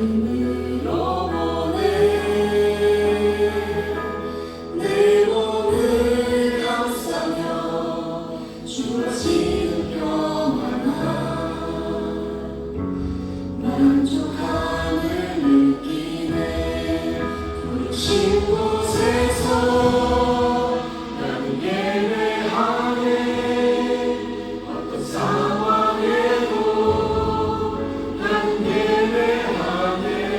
힘으로 보내 내 몸을 감싸며 주어지는 평안함 만족함을 느끼네 부르신 곳에서 나는 예배하네 어떤 상황에도 나는 예배하네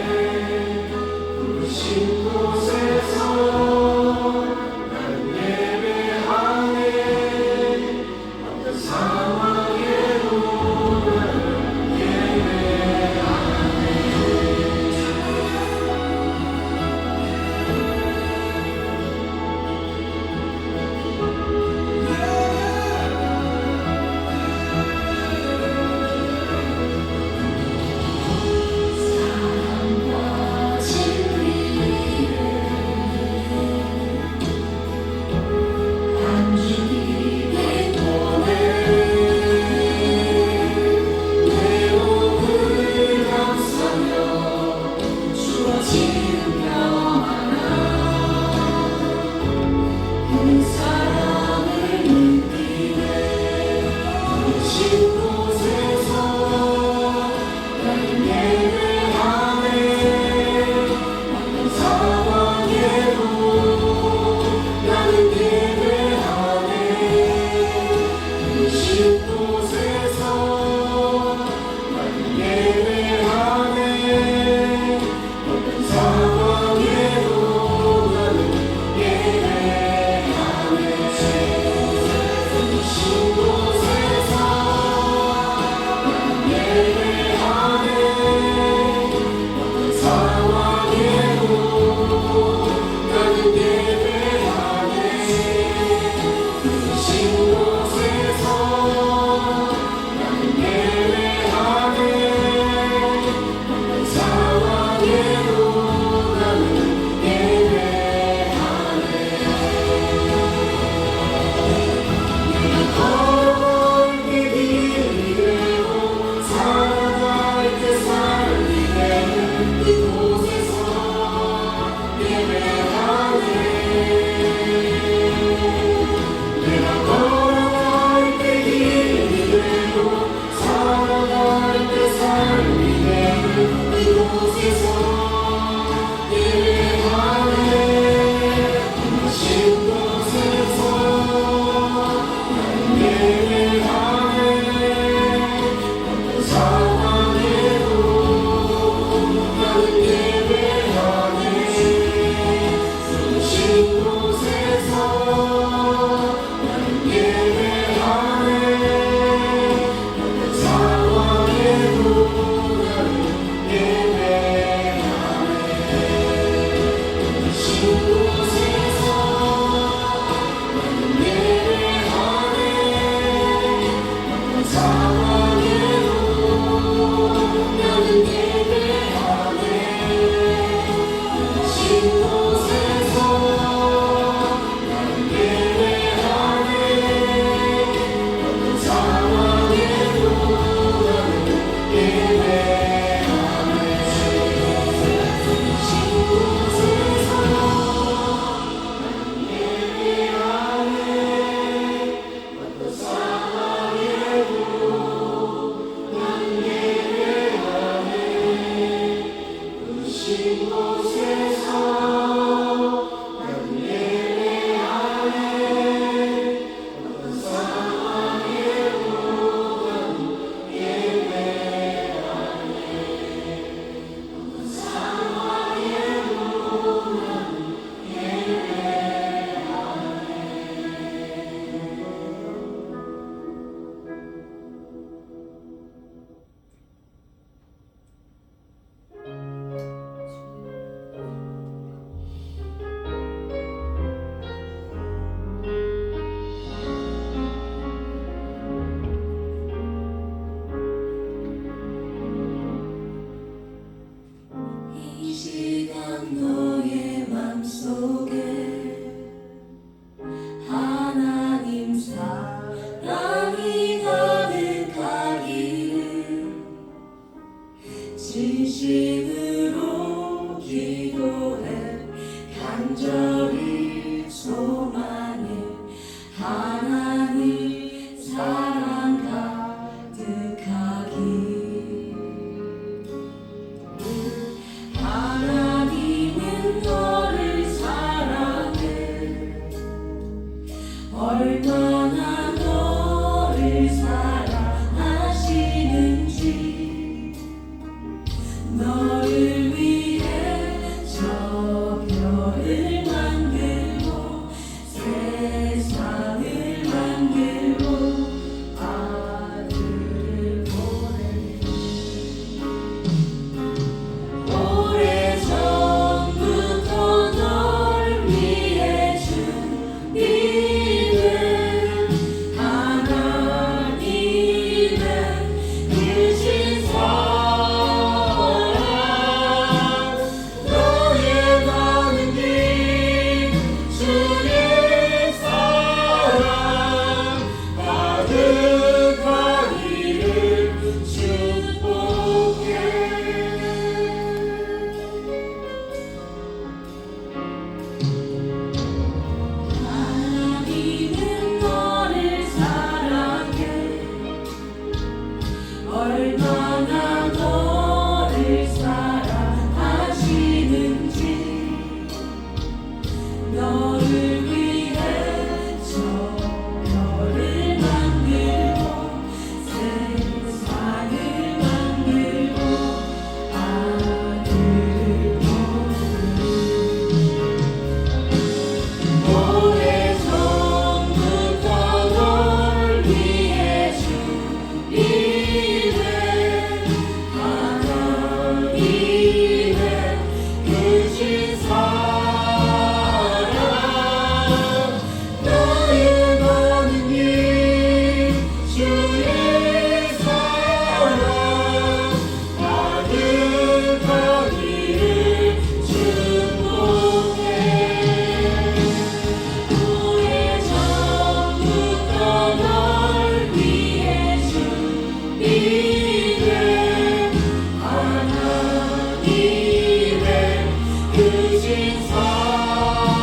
하나님의 크신 사랑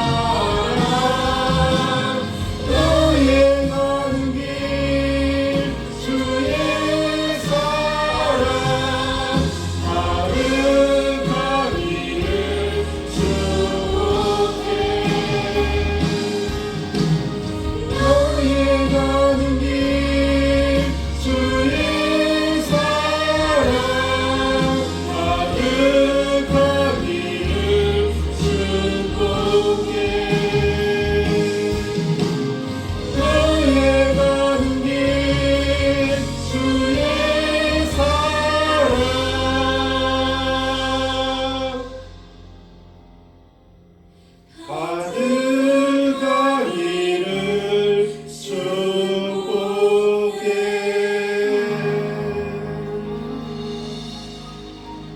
너의 가는 길 주의 사랑 가득하기를 축복해 너의 가는 길 주의 사랑 가득하기를 축복해 너의 가는 길 주의 사랑 가득하기를 축복해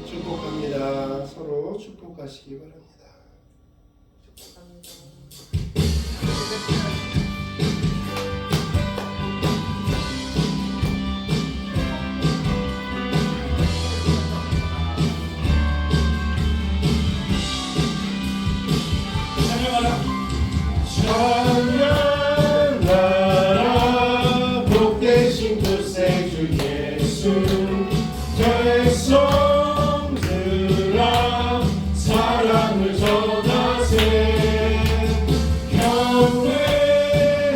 축복합니다. 서로 축복하시기 바랍니다. 찬양하라 복되신 구세주 예수 백성들아 사랑을 전하세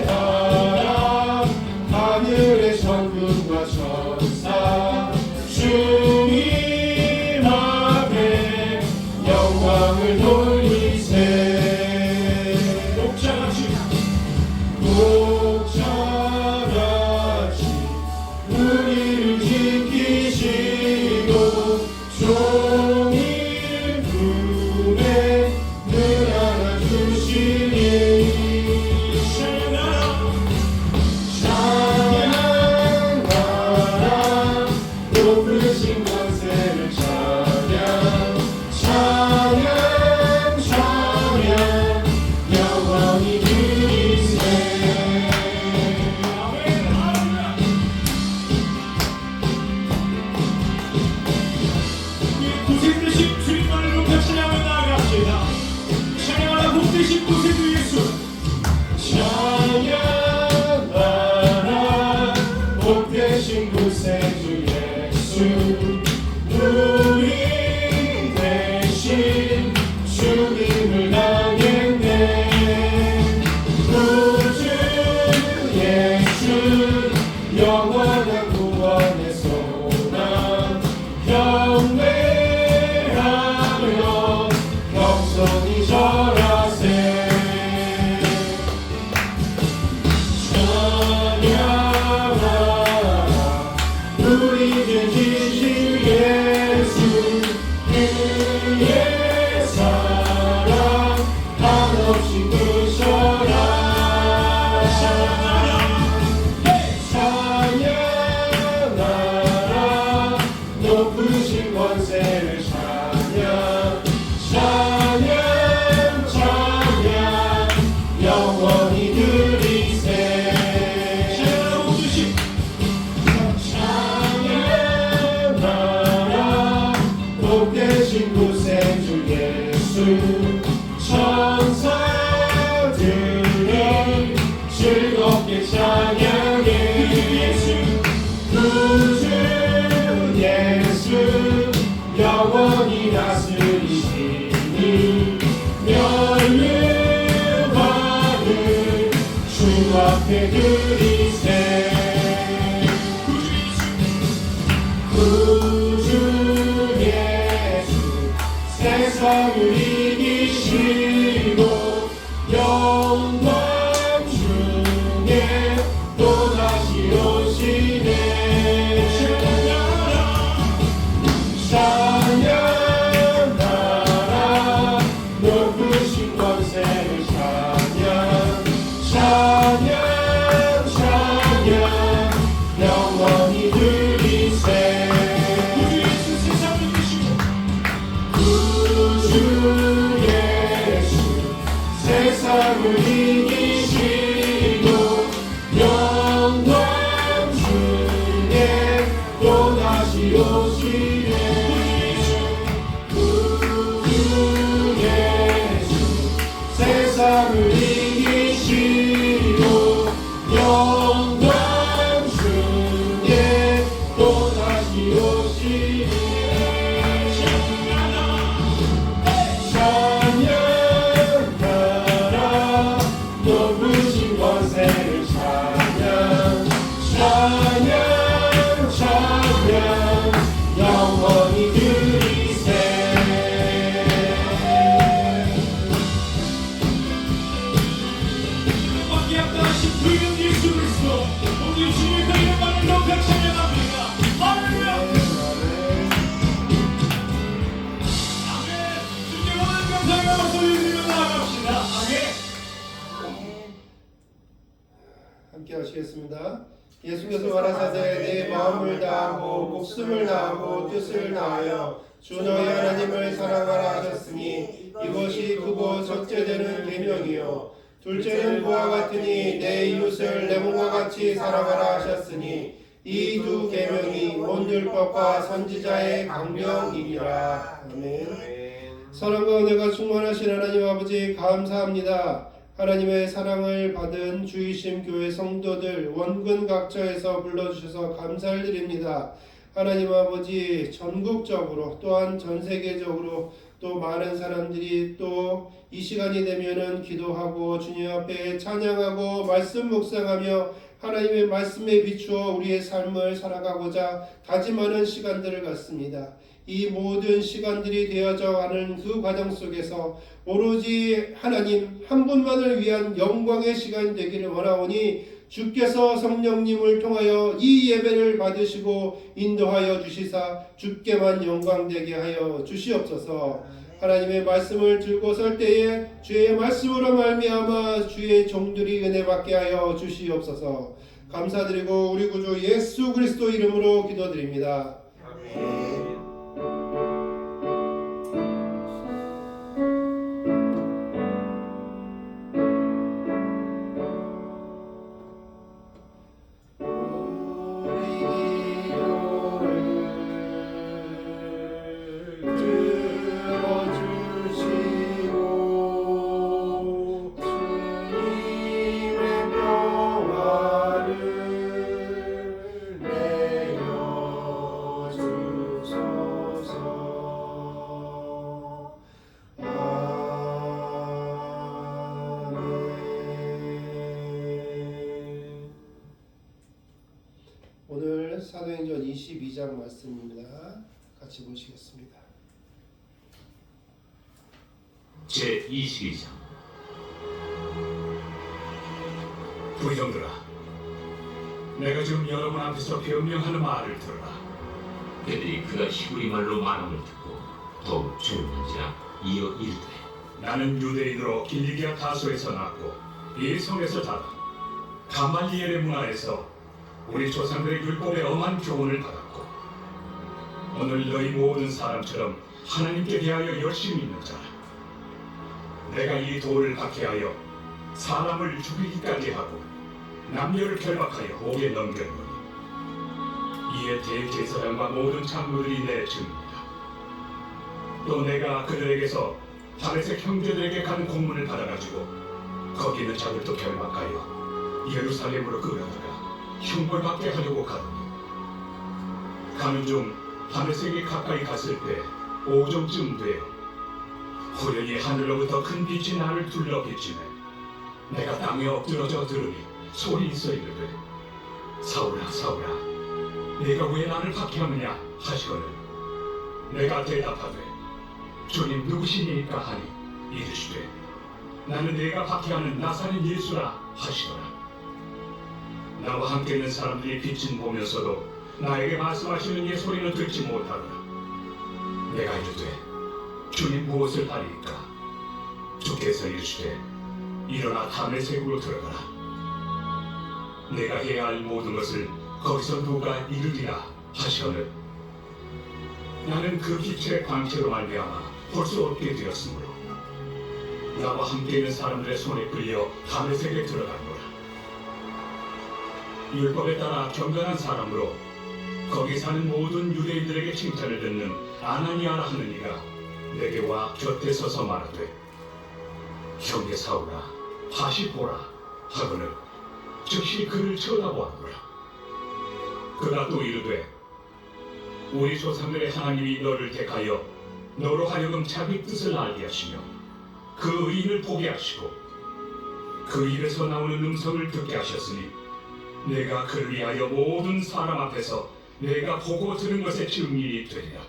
경배하라 하늘의 천군과 천사 주님 앞에 영광을 돌리세 목자같이 우리를 지키시고 종일 품에 늘 안아주시니 찬양하라 높으신 권세를 찬양 찬양 찬양 영원히 드리세 구세주신 주님만을 높여 찬양하며 나아갑시다. 찬양하라 복되신 구세주 예수. 찬양하라 복되신 구세주 예수 우리 대신 죽임을 당했네 구주 예수 영원한 구원의 소망 경배하며 겸손히 절하세 찬양하라 우리 주 지신 예수 그의 사랑 한없이 크셔라 찬양하라 높으신 권세를 찬양 찬양 찬양 영원히 드리세 찬양하라 복되신 구세주 예수 천사들이 즐겁게 찬양해 구주 예수 영원히 다스리시니 면류받을 주 앞에 드리세 구주 예수 세상을 이기시고 영광 중에 또다시 오시네 찬양하라 높으신 권세를 찬양 찬양 찬양 영원히 드리세 구주 예수 세상을 이기시고 영광 중에 또다시 오시네 구주 함께 하시겠습니다. 예수께서 가라사대 내 마음을 다하고 목숨을 다하고 뜻을 다하여 주 너희 하나님을 사랑하라 하셨으니 이것이 크고 첫째 되는 계명이요 둘째는 그와 같으니 내 이웃을 내 몸과 같이 사랑하라 하셨으니 이 두 계명이 온 율법과 선지자의 강령이니라. 아멘. 사랑과 은혜가 충만하신 하나님 아버지 감사합니다. 하나님의 사랑을 받은 주이심 교회 성도들 원근 각처에서 불러주셔서 감사를 드립니다. 하나님 아버지 전국적으로 또한 전 세계적으로 또 많은 사람들이 또 이 시간이 되면은 기도하고 주님 앞에 찬양하고 말씀 묵상하며 하나님의 말씀에 비추어 우리의 삶을 살아가고자 다짐하는 시간들을 갖습니다. 이 모든 시간들이 되어져 가는 그 과정 속에서 오로지 하나님 한 분만을 위한 영광의 시간 되기를 원하오니 주께서 성령님을 통하여 이 예배를 받으시고 인도하여 주시사 주께만 영광되게 하여 주시옵소서. 하나님의 말씀을 들고 설 때에 주의 말씀으로 말미암아 주의 종들이 은혜 받게 하여 주시옵소서. 감사드리고 우리 구주 예수 그리스도 이름으로 기도드립니다. 아멘. 오늘 사도행전 22장 말씀입니다. 같이 보시겠습니다. 제22장. 부형들아, 내가 지금 여러분 앞에서 변명하는 말을 들어라. 그들이 그가 히브리 말로 말함을 듣고 더욱 주문한지라 이어 이르되 나는 유대인으로 길리기아 타소에서 났고 이 성에서 자라 가말리엘의 문화에서 우리 조상들의 율법에 엄한 교훈을 받았고 오늘 너희 모든 사람처럼 하나님께 대하여 열심히 있는 자라. 내가 이 돌을 박해하여 사람을 죽이기까지 하고 남녀를 결박하여 옥에 넘겼노니 이에 대제사장과 모든 장로들이 내 증인이다. 또 내가 그들에게서 다메섹 형제들에게 간 공문을 받아가지고 거기 있는 자들도 결박하여 예루살렘으로 끌어다가 형벌받게 하려고 가더니 가는 중 다메섹이 가까이 갔을 때 오정쯤 되어 호련히 하늘로부터 큰 빛이 나를 둘러 비치네. 내가 땅에 엎드러져 들으니 소리 있어 이르되 사울아 사울아 내가 왜 나를 박해하느냐 하시거늘 내가 대답하되 주님 누구시니까 하니 이르시되 나는 내가 박해하는 나사렛 예수라 하시더라. 나와 함께 있는 사람들이 빛은 보면서도 나에게 말씀하시는 이 소리는 듣지 못하더라. 내가 이르되 주님 무엇을 하리이까? 주께서 이르시되 일어나 다메섹으로 들어가라. 내가 해야 할 모든 것을 거기서 누가 이르리라 하시거늘 나는 그 빛의 광채로 말미암아 볼 수 없게 되었으므로 나와 함께 있는 사람들의 손에 끌려 다메섹에 들어갔노라. 율법에 따라 경건한 사람으로 거기 사는 모든 유대인들에게 칭찬을 듣는 아나니아라 하는 이가 내게 와 곁에 서서 말하되 형제 사울아 다시 보라 하거늘 즉시 그를 쳐다보았노라. 그가 또 이르되 우리 조상들의 하나님이 너를 택하여 너로 하여금 자기 뜻을 알게 하시며 그 의인을 보게 하시고 그 입에서 나오는 음성을 듣게 하셨으니 내가 그를 위하여 모든 사람 앞에서 내가 보고 들은 것의 증인이 되리라.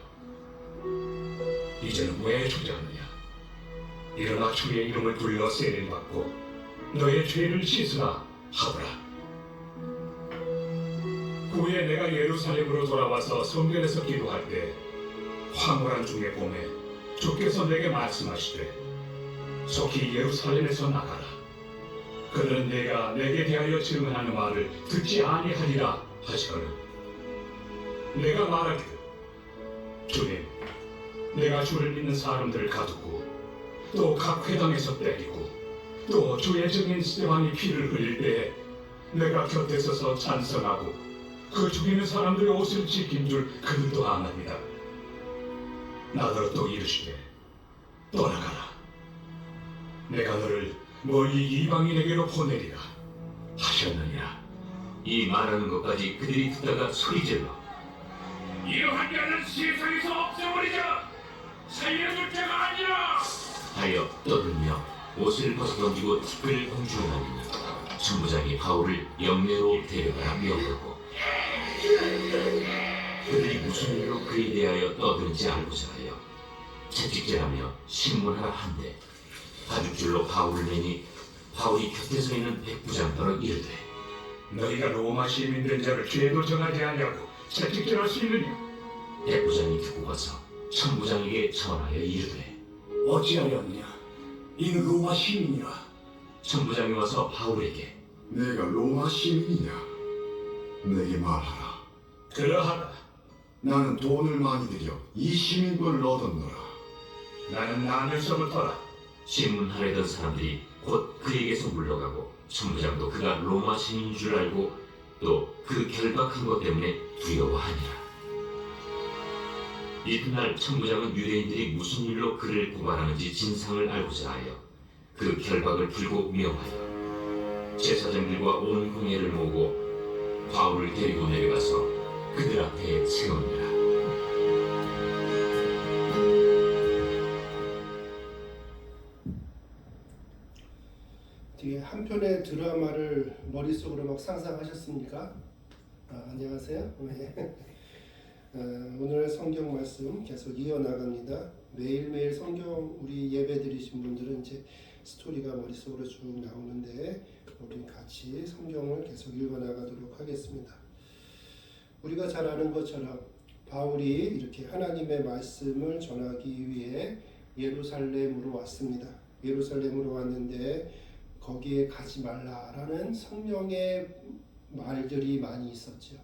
이제는 왜 주저하느냐? 일어나 주의 이름을 불러 세례를 받고 너의 죄를 씻으라 하더라. 후에 내가 예루살렘으로 돌아와서 성전에서 기도할 때 황홀한 중에 봄에 주께서 내게 말씀하시되 속히 예루살렘에서 나가라. 그는 내게 대하여 증언하는 말을 듣지 아니하리라 하시거늘 내가 말하기를 주님 내가 주를 믿는 사람들을 가두고 또 각 회당에서 때리고 또 주의 증인 스데반이 피를 흘릴 때에 내가 곁에 서서 찬성하고 그 죽이는 사람들의 옷을 지킨 줄 그들도 아나니라. 나더러 또 이르시되 떠나가라. 내가 너를 멀리 이방인에게로 보내리라 하셨느니라. 이 말하는 것까지 그들이 듣다가 소리질러 이러한 자는 세상에서 없애버리자. 살려줄 자가 아니라 하여 떠들며 옷을 벗어던지고 티끌을 공중하니니 천부장이 바울을 영내로 데려가라 명하고 그들이 무슨 일로 그에 대하여 떠드는지 알고자 하여 채찍질하며 신문하라 한데 가죽줄로 바울을 매니 바울이 곁에 서 있는 백부장더러 이르되 너희가 로마 시민 된 자를 죄도 정하지 아니하고 채찍질할 수 있느냐? 백부장이 듣고 가서 천부장에게 전하여 이르되 어찌하였느냐? 이는 로마 시민이라. 천부장이 와서 바울에게 내가 로마 시민이냐? 내게 말하라. 그러하다. 나는 돈을 많이 들여 이 시민권을 얻었노라. 나는 나면서부터라. 신문하려던 사람들이 곧 그에게서 물러가고 천부장도 그가 로마 시민인 줄 알고 또 그 결박한 것 때문에 두려워하니라. 이튿날 천부장은 유대인들이 무슨 일로 그를 고발하는지 진상을 알고자 하여 그 결박을 풀고 명하여 제사장들과 온 공회를 모으고 바울을 데리고 내려가서 그들 앞에 세우니라. 되게 한 편의 드라마를 머릿속으로 막 상상하셨습니까? 안녕하세요. 네. 오늘 성경 말씀 계속 이어나갑니다. 매일매일 성경 우리 예배 드리신 분들은 이제 스토리가 머릿속으로 쭉 나오는데 우리 같이 성경을 계속 읽어나가도록 하겠습니다. 우리가 잘 아는 것처럼 바울이 이렇게 하나님의 말씀을 전하기 위해 예루살렘으로 왔습니다. 예루살렘으로 왔는데 거기에 가지 말라라는 성령의 말들이 많이 있었죠.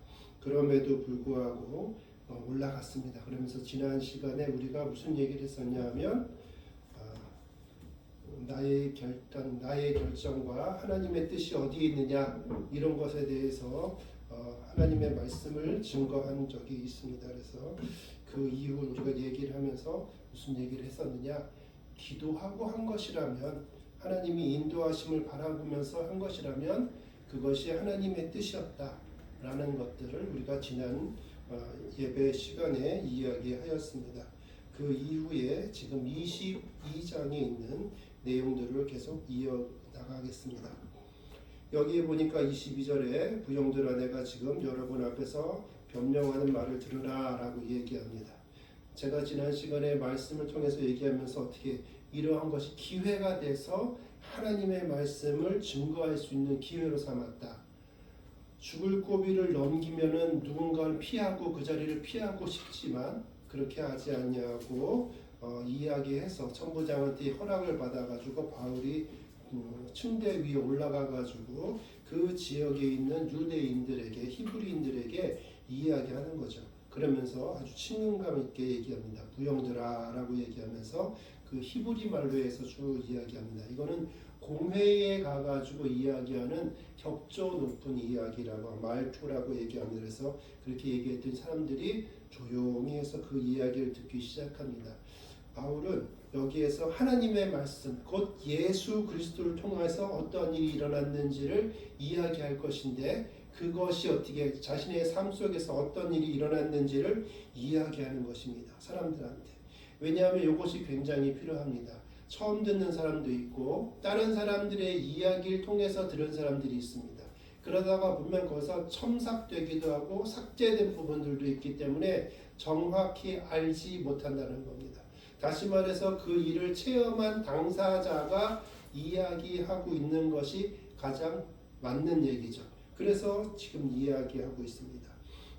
그럼에도 불구하고 올라갔습니다. 그러면서 지난 시간에 우리가 무슨 얘기를 했었냐면 나의 결정과 하나님의 뜻이 어디에 있느냐 이런 것에 대해서 하나님의 말씀을 증거한 적이 있습니다. 그래서 그 이후 우리가 얘기를 하면서 무슨 얘기를 했었느냐, 기도하고 한 것이라면 하나님이 인도하심을 바라보면서 한 것이라면 그것이 하나님의 뜻이었다라는 것들을 우리가 지난 예배 시간에 이야기하였습니다. 그 이후에 지금 22장에 있는 내용들을 계속 이어나가겠습니다. 여기에 보니까 22절에 부형들아 내가 지금 여러분 앞에서 변명하는 말을 들으라 라고 얘기합니다. 제가 지난 시간에 말씀을 통해서 얘기하면서 어떻게 이러한 것이 기회가 돼서 하나님의 말씀을 증거할 수 있는 기회로 삼았다. 죽을 고비를 넘기면은 누군가를 피하고 그 자리를 피하고 싶지만 그렇게 하지 않냐고 이야기해서 천부장한테 허락을 받아가지고 바울이 침대 위에 올라가가지고 그 지역에 있는 유대인들에게 히브리인들에게 이야기하는 거죠. 그러면서 아주 친근감 있게 얘기합니다. 부형들아 라고 얘기하면서 그 히브리 말로 해서 쭉 이야기합니다. 이거는 공회에 가가지고 이야기하는 격조 높은 이야기라고 말투라고 얘기합니다. 그래서 그렇게 얘기했던 사람들이 조용히 해서 그 이야기를 듣기 시작합니다. 바울은 여기에서 하나님의 말씀, 곧 예수 그리스도를 통해서 어떤 일이 일어났는지를 이야기할 것인데 그것이 어떻게 자신의 삶 속에서 어떤 일이 일어났는지를 이야기하는 것입니다. 사람들한테. 왜냐하면 이것이 굉장히 필요합니다. 처음 듣는 사람도 있고 다른 사람들의 이야기를 통해서 들은 사람들이 있습니다. 그러다가 보면 거기서 첨삭되기도 하고 삭제된 부분들도 있기 때문에 정확히 알지 못한다는 겁니다. 다시 말해서 그 일을 체험한 당사자가 이야기하고 있는 것이 가장 맞는 얘기죠. 그래서 지금 이야기하고 있습니다.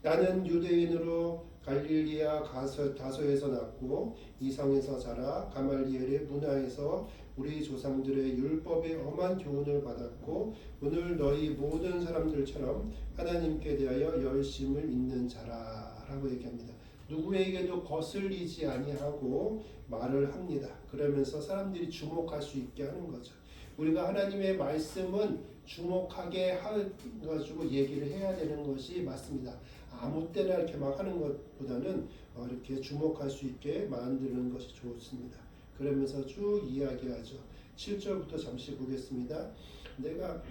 나는 유대인으로 갈릴리아 다소에서 났고 이성에서 자라 가말리엘의 문화에서 우리 조상들의 율법의 엄한 교훈을 받았고 오늘 너희 모든 사람들처럼 하나님께 대하여 열심을 잇는 자라라고 얘기합니다. 누구에게도 거슬리지 아니하고 말을 합니다. 그러면서 사람들이 주목할 수 있게 하는 거죠. 우리가 하나님의 말씀은 주목하게 해가지고 얘기를 해야 되는 것이 맞습니다. 아무 때나 이렇게 막 하는 것보다는 이렇게 주목할 수 있게 만드는 것이 좋습니다. 그러면서 쭉 이야기하죠. 7절부터 잠시 보겠습니다. 내가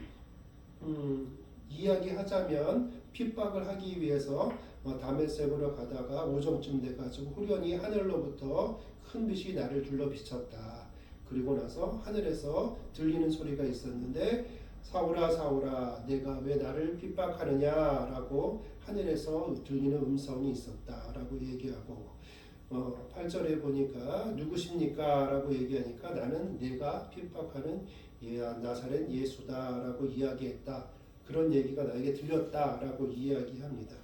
이야기하자면 핍박을 하기 위해서 다메섹으로 가다가 오정쯤 돼가지고 후련히 하늘로부터 큰 빛이 나를 둘러 비쳤다. 그리고 나서 하늘에서 들리는 소리가 있었는데 사울아 사울아 내가 왜 나를 핍박하느냐라고 하늘에서 들리는 음성이 있었다라고 얘기하고 8절에 보니까 누구십니까? 라고 얘기하니까 나는 내가 핍박하는 나사렛 예수다라고 이야기했다. 그런 얘기가 나에게 들렸다라고 이야기합니다.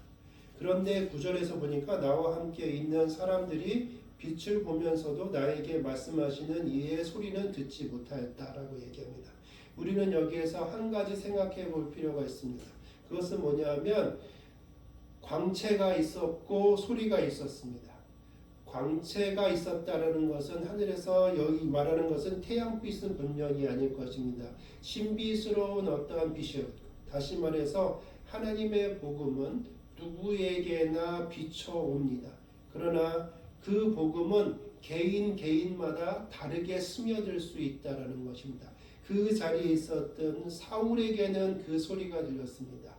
그런데 9절에서 보니까 나와 함께 있는 사람들이 빛을 보면서도 나에게 말씀하시는 이의 소리는 듣지 못하였다라고 얘기합니다. 우리는 여기에서 한 가지 생각해 볼 필요가 있습니다. 그것은 뭐냐면 광채가 있었고 소리가 있었습니다. 광채가 있었다라는 것은 하늘에서 여기 말하는 것은 태양빛은 분명히 아닐 것입니다. 신비스러운 어떠한 빛이었고 다시 말해서 하나님의 복음은 누구에게나 비춰옵니다. 그러나 그 복음은 개인마다 다르게 스며들 수 있다라는 것입니다. 그 자리에 있었던 사울에게는 그 소리가 들렸습니다.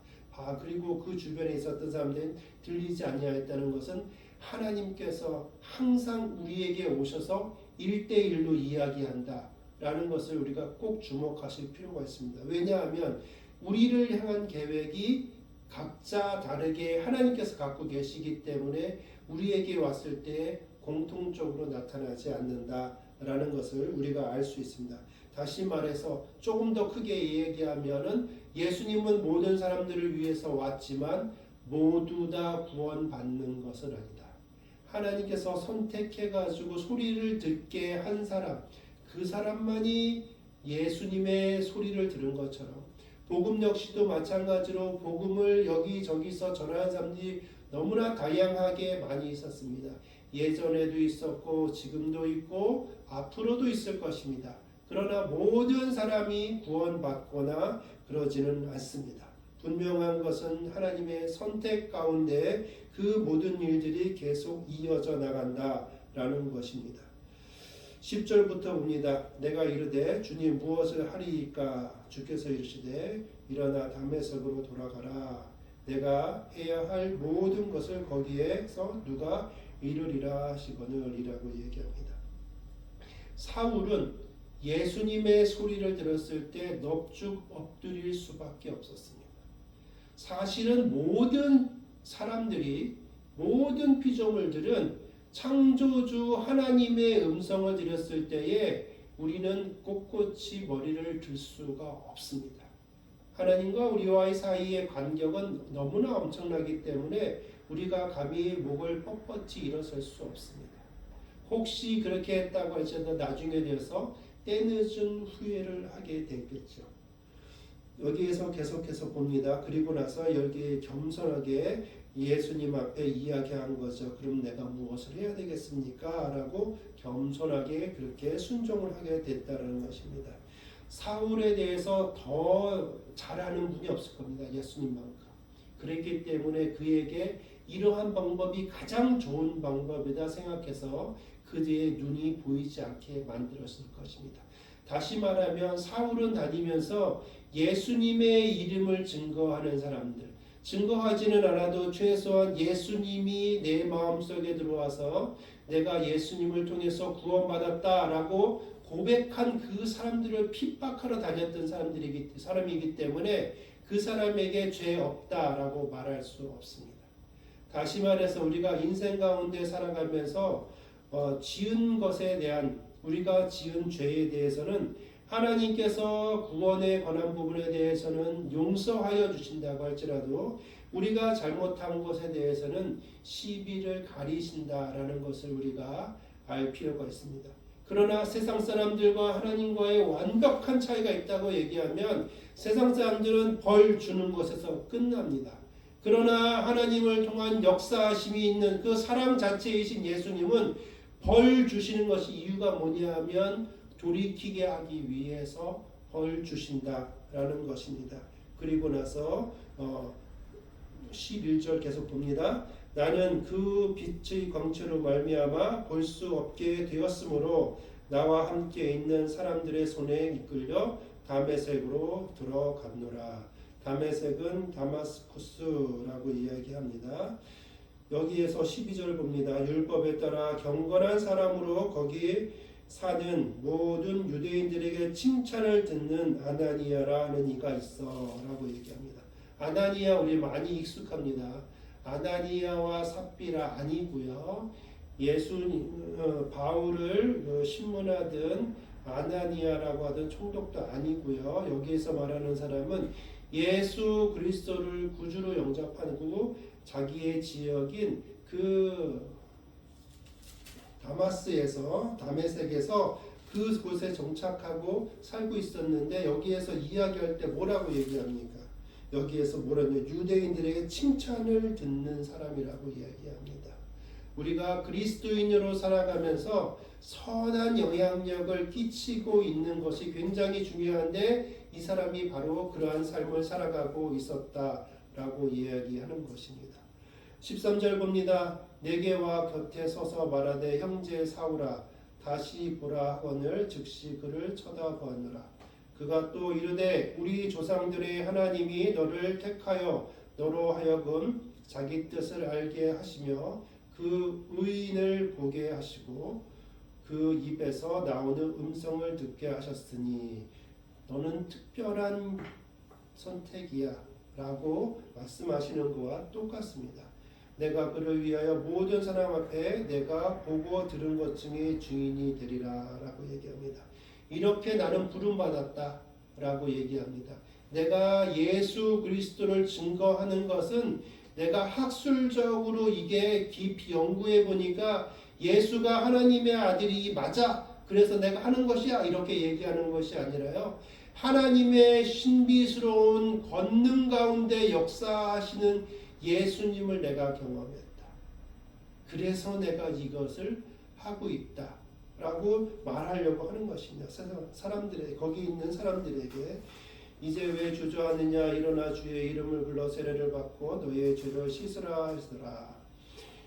그리고 그 주변에 있었던 사람들은 들리지 아니하였다는 것은 하나님께서 항상 우리에게 오셔서 1대1로 이야기한다라는 것을 우리가 꼭 주목하실 필요가 있습니다. 왜냐하면 우리를 향한 계획이 각자 다르게 하나님께서 갖고 계시기 때문에 우리에게 왔을 때 공통적으로 나타나지 않는다라는 것을 우리가 알 수 있습니다. 다시 말해서 조금 더 크게 얘기하면은 예수님은 모든 사람들을 위해서 왔지만 모두 다 구원받는 것은 아니다. 하나님께서 선택해가지고 소리를 듣게 한 사람, 그 사람만이 예수님의 소리를 들은 것처럼 복음 역시도 마찬가지로 복음을 여기저기서 전하는 사람들이 너무나 다양하게 많이 있었습니다. 예전에도 있었고 지금도 있고 앞으로도 있을 것입니다. 그러나 모든 사람이 구원받거나 그러지는 않습니다. 분명한 것은 하나님의 선택 가운데 그 모든 일들이 계속 이어져 나간다라는 것입니다. 10절부터 봅니다. 내가 이르되 주님 무엇을 하리이까? 주께서 이르시되 일어나 다메섹으로 돌아가라. 내가 해야 할 모든 것을 거기에서 누가 이루리라 하시거늘이라고 얘기합니다. 사울은 예수님의 소리를 들었을 때 넙죽 엎드릴 수밖에 없었습니다. 사실은 모든 사람들이 모든 피조물들은 창조주 하나님의 음성을 들었을 때에 우리는 꼿꼿이 머리를 들 수가 없습니다. 하나님과 우리와의 사이의 간격은 너무나 엄청나기 때문에 우리가 감히 목을 뻣뻣이 일어설 수 없습니다. 혹시 그렇게 했다고 하셔도 나중에 되어서 때늦은 후회를 하게 되겠죠. 여기에서 계속해서 봅니다. 그리고 나서 여기 겸손하게 예수님 앞에 이야기한 거죠. 그럼 내가 무엇을 해야 되겠습니까? 라고 겸손하게 그렇게 순종을 하게 됐다는 것입니다. 사울에 대해서 더 잘하는 분이 없을 겁니다. 예수님만큼. 그랬기 때문에 그에게 이러한 방법이 가장 좋은 방법이다 생각해서 그의 눈이 보이지 않게 만들었을 것입니다. 다시 말하면 사울은 다니면서 예수님의 이름을 증거하는 사람들, 증거하지는 않아도 최소한 예수님이 내 마음속에 들어와서 내가 예수님을 통해서 구원받았다라고 고백한 그 사람들을 핍박하러 다녔던 사람이기 때문에 그 사람에게 죄 없다라고 말할 수 없습니다. 다시 말해서 우리가 인생 가운데 살아가면서 지은 것에 대한 우리가 지은 죄에 대해서는 하나님께서 구원에 관한 부분에 대해서는 용서하여 주신다고 할지라도 우리가 잘못한 것에 대해서는 시비를 가리신다라는 것을 우리가 알 필요가 있습니다. 그러나 세상 사람들과 하나님과의 완벽한 차이가 있다고 얘기하면 세상 사람들은 벌 주는 것에서 끝납니다. 그러나 하나님을 통한 역사하심이 있는 그 사랑 자체이신 예수님은 벌 주시는 것이 이유가 뭐냐 하면 돌이키게 하기 위해서 벌 주신다라는 것입니다. 그리고 나서 11절 계속 봅니다. 나는 그 빛의 광채로 말미암아 볼 수 없게 되었으므로 나와 함께 있는 사람들의 손에 이끌려 다메섹으로 들어갔노라. 다메섹은 다마스쿠스라고 이야기합니다. 여기에서 12절 봅니다. 율법에 따라 경건한 사람으로 거기 사는 모든 유대인들에게 칭찬을 듣는 아나니아라는 이가 있어 라고 얘기합니다. 아나니아 우리 많이 익숙합니다. 아나니아와 삽비라 아니고요. 바울을 신문하던 아나니아라고 하던 총독도 아니고요. 여기에서 말하는 사람은 예수 그리스도를 구주로 영접하고 자기의 지역인 그 다메섹에서 그곳에 정착하고 살고 있었는데 여기에서 이야기할 때 뭐라고 얘기합니까? 여기에서 뭐라냐? 유대인들에게 칭찬을 듣는 사람이라고 이야기합니다. 우리가 그리스도인으로 살아가면서 선한 영향력을 끼치고 있는 것이 굉장히 중요한데 이 사람이 바로 그러한 삶을 살아가고 있었다라고 이야기하는 것입니다. 13절 봅니다. 내게 와 곁에 서서 말하되 형제 사울아 다시 보라 하거늘 즉시 그를 쳐다보았노라. 그가 또 이르되 우리 조상들의 하나님이 너를 택하여 너로 하여금 자기 뜻을 알게 하시며 그 의인을 보게 하시고 그 입에서 나오는 음성을 듣게 하셨으니 너는 특별한 선택이야 라고 말씀하시는 것과 똑같습니다. 내가 그를 위하여 모든 사람 앞에 내가 보고 들은 것 중에 증인이 되리라 라고 얘기합니다. 이렇게 나는 부름받았다 라고 얘기합니다. 내가 예수 그리스도를 증거하는 것은 내가 학술적으로 이게 깊이 연구해 보니까 예수가 하나님의 아들이 맞아 그래서 내가 하는 것이야 이렇게 얘기하는 것이 아니라요. 하나님의 신비스러운 권능 가운데 역사하시는 예수님을 내가 경험했다. 그래서 내가 이것을 하고 있다 라고 말하려고 하는 것입니다. 사람들에게, 거기 있는 사람들에게 이제 왜 주저하느냐 일어나 주의 이름을 불러 세례를 받고 너의 죄를 씻으라 하시더라.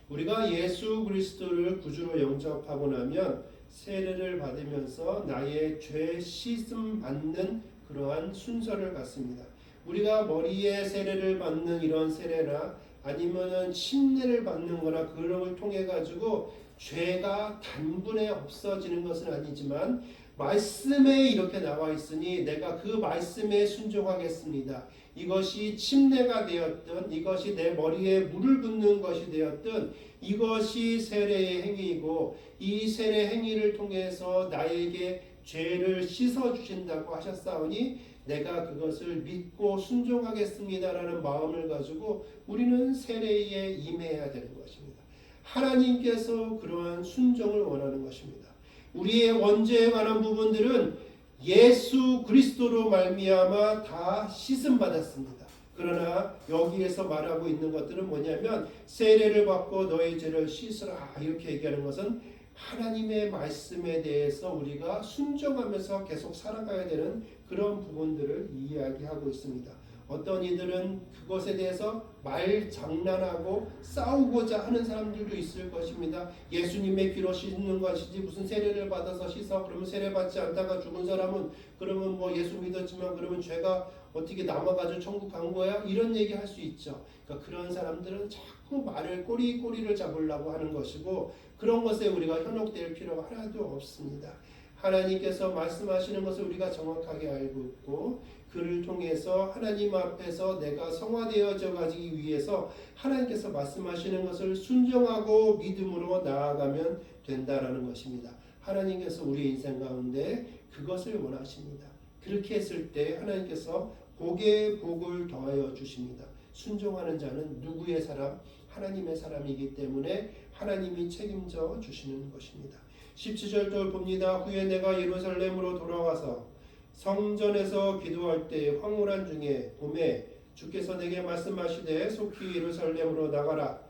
우리가 예수 그리스도를 구주로 영접하고 나면 세례를 받으면서 나의 죄 씻음 받는 그러한 순서를 갖습니다. 우리가 머리에 세례를 받는 이런 세례나 아니면은 침례를 받는 거나 그런 걸 통해 가지고 죄가 단번에 없어지는 것은 아니지만 말씀에 이렇게 나와 있으니 내가 그 말씀에 순종하겠습니다. 이것이 침례가 되었든 이것이 내 머리에 물을 붓는 것이 되었든 이것이 세례의 행위이고 이 세례 행위를 통해서 나에게 죄를 씻어주신다고 하셨사오니 내가 그것을 믿고 순종하겠습니다라는 마음을 가지고 우리는 세례에 임해야 되는 것입니다. 하나님께서 그러한 순종을 원하는 것입니다. 우리의 원죄에 관한 부분들은 예수 그리스도로 말미암아 다 씻음 받았습니다. 그러나 여기에서 말하고 있는 것들은 뭐냐면 세례를 받고 너의 죄를 씻으라 이렇게 얘기하는 것은 하나님의 말씀에 대해서 우리가 순종하면서 계속 살아가야 되는 그런 부분들을 이야기하고 있습니다. 어떤 이들은 그것에 대해서 말 장난하고 싸우고자 하는 사람들도 있을 것입니다. 예수님의 피로 씻는 것이지 무슨 세례를 받아서 씻어 그러면 세례 받지 않다가 죽은 사람은 그러면 뭐 예수 믿었지만 그러면 죄가 어떻게 남아가지고 천국 간 거야? 이런 얘기 할 수 있죠. 그러니까 그런 사람들은 자꾸 말을 꼬리를 잡으려고 하는 것이고 그런 것에 우리가 현혹될 필요가 하나도 없습니다. 하나님께서 말씀하시는 것을 우리가 정확하게 알고 있고 그를 통해서 하나님 앞에서 내가 성화되어져 가기 위해서 하나님께서 말씀하시는 것을 순종하고 믿음으로 나아가면 된다라는 것입니다. 하나님께서 우리 인생 가운데 그것을 원하십니다. 그렇게 했을 때 하나님께서 복에 복을 더하여 주십니다. 순종하는 자는 누구의 사람? 하나님의 사람이기 때문에 하나님이 책임져 주시는 것입니다. 17절도 봅니다. 후에 내가 예루살렘으로 돌아와서 성전에서 기도할 때 황홀한 중에 봄에 주께서 내게 말씀하시되 속히 예루살렘으로 나가라.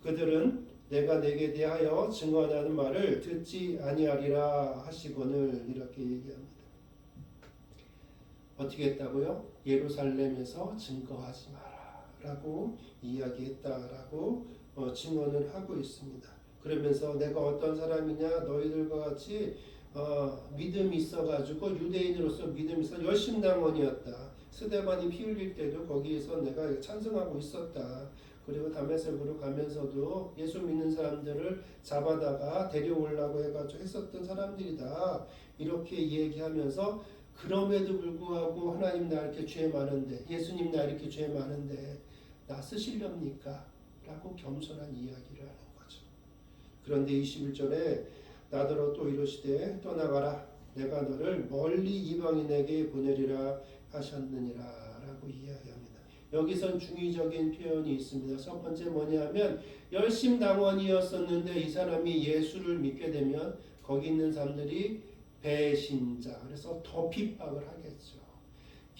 그들은 내가 내게 대하여 증언하는 말을 듣지 아니하리라 하시거늘. 이렇게 얘기합니다. 어떻게 했다고요? 예루살렘에서 증거하지 마라 라고 이야기했다라고 증언을 하고 있습니다. 그러면서 내가 어떤 사람이냐, 너희들과 같이 믿음이 있어가지고 유대인으로서 믿음이 있어 열심당원이었다. 스데반이 피 흘릴 때도 거기에서 내가 찬성하고 있었다. 그리고 다메섹으로 가면서도 예수 믿는 사람들을 잡아다가 데려오려고 해가지고 했었던 사람들이다. 이렇게 얘기하면서 그럼에도 불구하고 하나님 나 이렇게 죄 많은데, 예수님 나 이렇게 죄 많은데 나 쓰시렵니까? 라고 겸손한 이야기를 하는 거죠. 그런데 21절에 나더러 또 이르시되 떠나가라. 내가 너를 멀리 이방인에게 보내리라 하셨느니라 라고 이야기합니다. 여기선 중의적인 표현이 있습니다. 첫 번째 뭐냐면 열심당원이었었는데 이 사람이 예수를 믿게 되면 거기 있는 사람들이 배신자, 그래서 더 핍박을 하겠죠.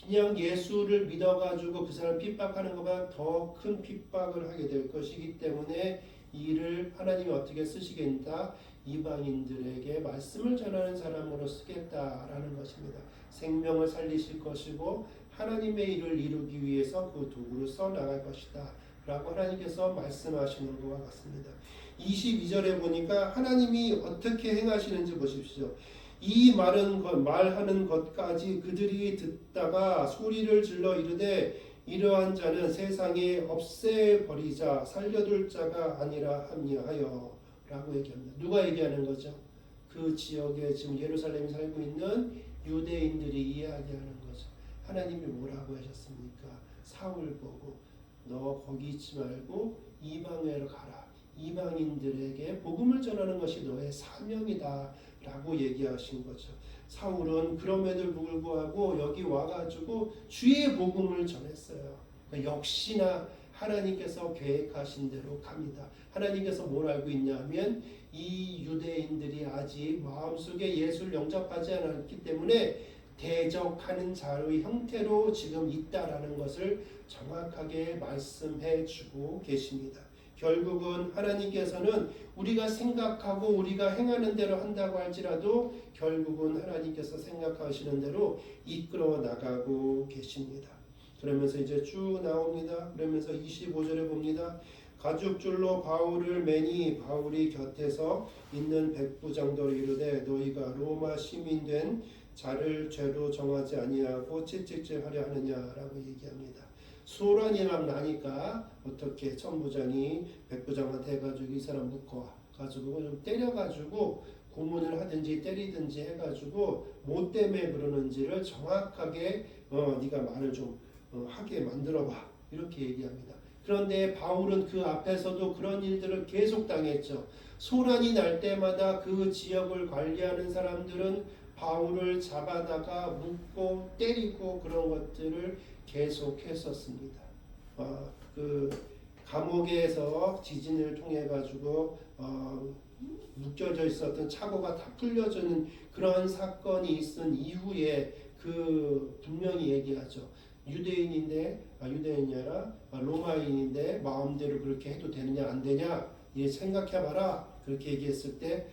그냥 예수를 믿어가지고 그 사람 핍박하는 것보다 더 큰 핍박을 하게 될 것이기 때문에 이를 하나님이 어떻게 쓰시겠다? 이방인들에게 말씀을 전하는 사람으로 쓰겠다라는 것입니다. 생명을 살리실 것이고 하나님의 일을 이루기 위해서 그 도구를 써나갈 것이다 라고 하나님께서 말씀하시는 것과 같습니다. 22절에 보니까 하나님이 어떻게 행하시는지 보십시오. 이 말하는 것까지 그들이 듣다가 소리를 질러 이르되 이러한 자는 세상에 없애버리자 살려둘 자가 아니라 합리하여 라고 얘기합니다. 누가 얘기하는 거죠? 그 지역에 지금 예루살렘에 살고 있는 유대인들이 이야기하는 거죠. 하나님이 뭐라고 하셨습니까? 사울 보고 너 거기 있지 말고 이방으로 가라. 이방인들에게 복음을 전하는 것이 너의 사명이다 라고 얘기하신 거죠. 사울은 그럼에도 불구하고 여기 와가지고 주의 복음을 전했어요. 그러니까 역시나 하나님께서 계획하신 대로 갑니다. 하나님께서 뭘 알고 있냐면 이 유대인들이 아직 마음속에 예수를 영접하지 않았기 때문에 대적하는 자의 형태로 지금 있다라는 것을 정확하게 말씀해 주고 계십니다. 결국은 하나님께서는 우리가 생각하고 우리가 행하는 대로 한다고 할지라도 결국은 하나님께서 생각하시는 대로 이끌어 나가고 계십니다. 그러면서 이제 쭉 나옵니다. 그러면서 25절에 봅니다. 가죽줄로 바울을 매니 바울이 곁에서 있는 백부장도로 이르되 너희가 로마 시민된 자를 죄로 정하지 아니하고 채찍질하려 하느냐라고 얘기합니다. 소란이 막 나니까 어떻게 천부장이 백부장한테 해가지고 이 사람 묶어가지고 좀 때려가지고 고문을 하든지 때리든지 해가지고 뭐 때문에 그러는지를 정확하게 네가 말을 좀 하게 만들어봐 이렇게 얘기합니다. 그런데 바울은 그 앞에서도 그런 일들을 계속 당했죠. 소란이 날 때마다 그 지역을 관리하는 사람들은 바울을 잡아다가 묶고 때리고 그런 것들을 계속했었습니다. 그 감옥에서 지진을 통해 가지고 묶여져 있었던 착오가 다 풀려지는 그런 사건이 있은 이후에 그 분명히 얘기하죠. 유대인인데 유대인이 아니라 로마인인데 마음대로 그렇게 해도 되느냐 안 되냐 이 생각해봐라 그렇게 얘기했을 때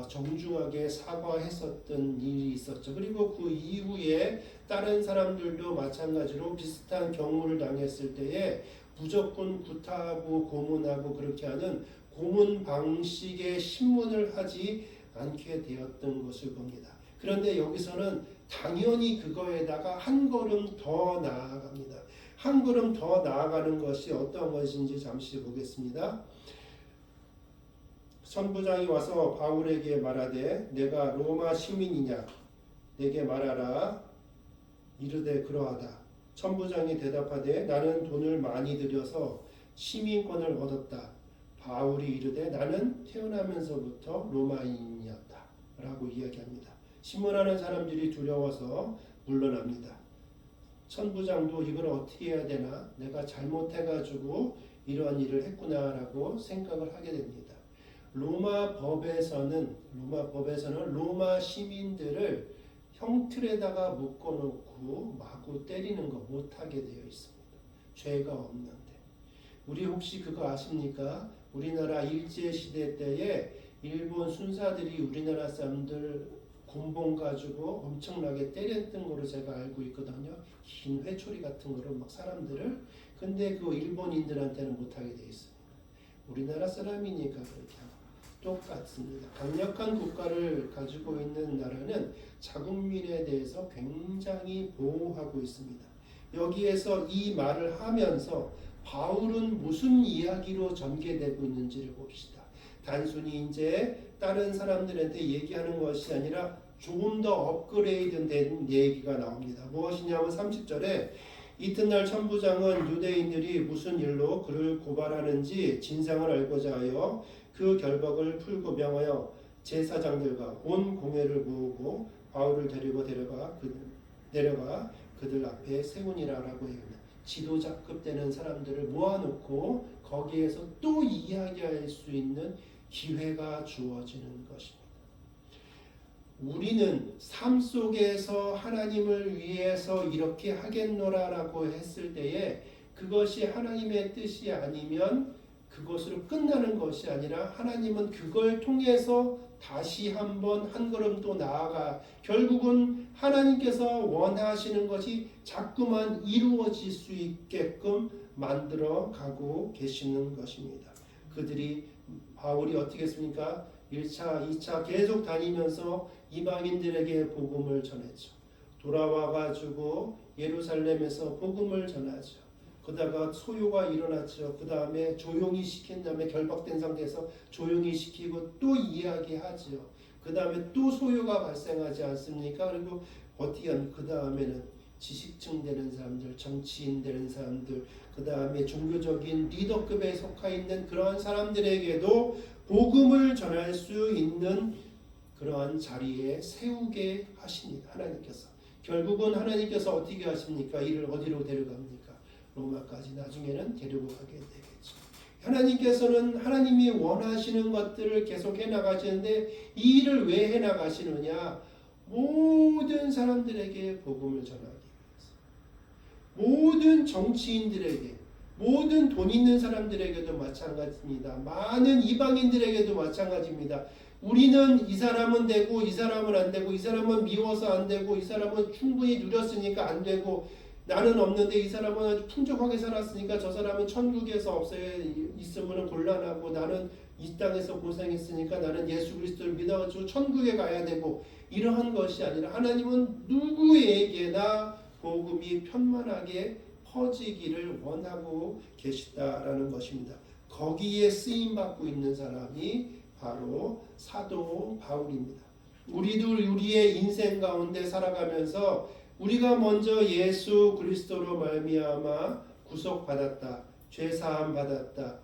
정중하게 사과했었던 일이 있었죠. 그리고 그 이후에 다른 사람들도 마찬가지로 비슷한 경우를 당했을 때에 무조건 구타하고 고문하고 그렇게 하는 고문 방식의 신문을 하지 않게 되었던 것을 봅니다. 그런데 여기서는 당연히 그거에다가 한 걸음 더 나아갑니다. 한 걸음 더 나아가는 것이 어떤 것인지 잠시 보겠습니다. 천부장이 와서 바울에게 말하되 내가 로마 시민이냐 내게 말하라 이르되 그러하다. 천부장이 대답하되 나는 돈을 많이 들여서 시민권을 얻었다. 바울이 이르되 나는 태어나면서부터 로마인이었다 라고 이야기합니다. 신문하는 사람들이 두려워서 물러납니다. 천부장도 이걸 어떻게 해야 되나? 내가 잘못해가지고 이런 일을 했구나라고 생각을 하게 됩니다. 로마 법에서는 로마 시민들을 형틀에다가 묶어놓고 마구 때리는 거 못하게 되어 있습니다. 죄가 없는데. 우리 혹시 그거 아십니까? 우리나라 일제시대 때에 일본 순사들이 우리나라 사람들 곤봉 가지고 엄청나게 때렸던 거로 제가 알고 있거든요. 긴 회초리 같은 거로 막 사람들을. 근데 그 일본인들한테는 못하게 돼 있습니다. 우리나라 사람이니까 그렇게 하고 똑같습니다. 강력한 국가를 가지고 있는 나라는 자국민에 대해서 굉장히 보호하고 있습니다. 여기에서 이 말을 하면서 바울은 무슨 이야기로 전개되고 있는지를 봅시다. 단순히 이제 다른 사람들한테 얘기하는 것이 아니라 조금 더 업그레이드 된 얘기가 나옵니다. 무엇이냐면 30절에 이튿날 천부장은 유대인들이 무슨 일로 그를 고발하는지 진상을 알고자 하여 그 결박을 풀고 명하여 제사장들과 온 공회를 모으고 바울을 데리고 내려가 그들 앞에 세우니라라고 해요. 지도자급 되는 사람들을 모아놓고 거기에서 또 이야기할 수 있는 기회가 주어지는 것입니다. 우리는 삶 속에서 하나님을 위해서 이렇게 하겠노라라고 했을 때에 그것이 하나님의 뜻이 아니면 그것으로 끝나는 것이 아니라 하나님은 그걸 통해서 다시 한번 한 걸음 또 나아가 결국은 하나님께서 원하시는 것이 자꾸만 이루어질 수 있게끔 만들어 가고 계시는 것입니다. 바울이 어떻게 했습니까? 1차, 2차 계속 다니면서 이방인들에게 복음을 전했죠. 돌아와 가지고 예루살렘에서 복음을 전하죠. 그러다가 소요가 일어났죠. 그 다음에 조용히 시킨 다음에 결박된 상태에서 조용히 시키고 또 이야기하죠. 그 다음에 또 소요가 발생하지 않습니까? 그리고 어떻게 하면 그 다음에는 지식층 되는 사람들, 정치인 되는 사람들, 그 다음에 종교적인 리더급에 속하 있는 그러한 사람들에게도 복음을 전할 수 있는 그러한 자리에 세우게 하십니다. 하나님께서. 결국은 하나님께서 어떻게 하십니까? 이를 어디로 데려갑니까? 로마까지 나중에는 데리고 가게 되겠죠. 하나님께서는 하나님이 원하시는 것들을 계속 해나가시는데 이 일을 왜 해나가시느냐? 모든 사람들에게 복음을 전하기 위해서. 모든 정치인들에게, 모든 돈 있는 사람들에게도 마찬가지입니다. 많은 이방인들에게도 마찬가지입니다. 우리는 이 사람은 되고 이 사람은 안 되고 이 사람은 미워서 안 되고 이 사람은 충분히 누렸으니까 안 되고 나는 없는데 이 사람은 아주 풍족하게 살았으니까 저 사람은 천국에서 없어야 있으면 곤란하고 나는 이 땅에서 고생했으니까 나는 예수 그리스도를 믿어가지고 천국에 가야 되고 이러한 것이 아니라 하나님은 누구에게나 복음이 편만하게 퍼지기를 원하고 계시다라는 것입니다. 거기에 쓰임받고 있는 사람이 바로 사도 바울입니다. 우리도 우리의 인생 가운데 살아가면서 우리가 먼저 예수 그리스도로 말미암아 구속받았다, 죄사함 받았다,